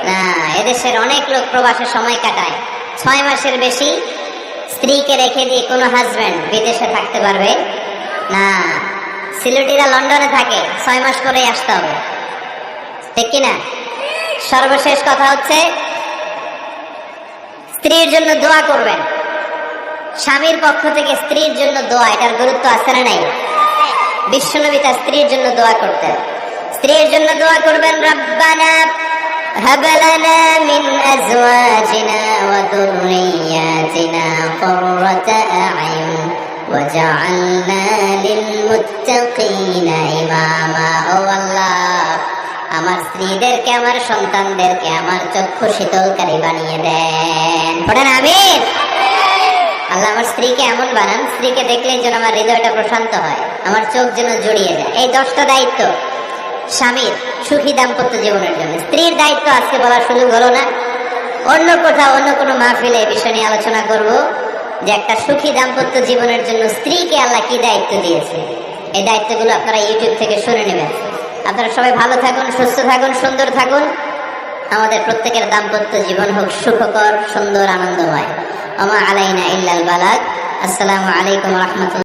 না। এদেশের অনেক লোক প্রবাসে সময় কাটায়। 6 মাসের বেশি স্ত্রীকে রেখে দিয়ে কোনো হাজবেন্ড বিদেশে থাকতে পারবে না। সিলেটিরা লন্ডনে থাকে, 6 মাস পরেই আসতে হবে, ঠিক কিনা? সর্বশেষ কথা হচ্ছে, স্ত্রীর জন্য দোয়া করবেন। স্বামীর পক্ষ থেকে স্ত্রীর জন্য দোয়া, এটার গুরুত্ব আছে না নাই? বিশ্বনবী তার স্ত্রীর জন্য দোয়া করতেন। স্ত্রীর জন্য দোয়া করবেন, রব্বানা হাব লানা মিন আজওয়াজিনা ওয়া যুররিয়াতিনা কুররাতা আ'য়ুন ওয়াজআলনা লিল মুত্তাকিনা ইমামা। ও আল্লাহ, আমার স্ত্রীদেরকে, আমার সন্তানদেরকে আমার চক্ষু শীতলকারী বানিয়ে দেন। পড়েন আমিন। আল্লাহ আমার স্ত্রীকে এমন বানান, স্ত্রীকে দেখলে যেন আমার হৃদয়টা প্রশান্ত হয়, আমার চোখ যেন জড়িয়ে যায়। এই 10টা দায়িত্ব স্বামীর সুখী দাম্পত্য জীবনের জন্য। স্ত্রীর দায়িত্ব আজকে বলার সুযোগ হলো না, অন্য কোথাও অন্য কোনো মাহফিলে এই বিষয় নিয়ে আলোচনা করব, যে একটা সুখী দাম্পত্য জীবনের জন্য স্ত্রীকে আল্লাহ কি দায়িত্ব দিয়েছে। এই দায়িত্বগুলো আপনারা ইউটিউব থেকে শুনে নেবেন। আপনারা সবাই ভালো থাকুন, সুস্থ থাকুন, সুন্দর থাকুন। আমাদের প্রত্যেকের দাম্পত্য জীবন হোক সুখকর, সুন্দর, আনন্দময়। ওমা আলাইনা ইল্লাল বালাগ। আসসালামু আলাইকুম ওয়া রাহমাতুল্লাহ।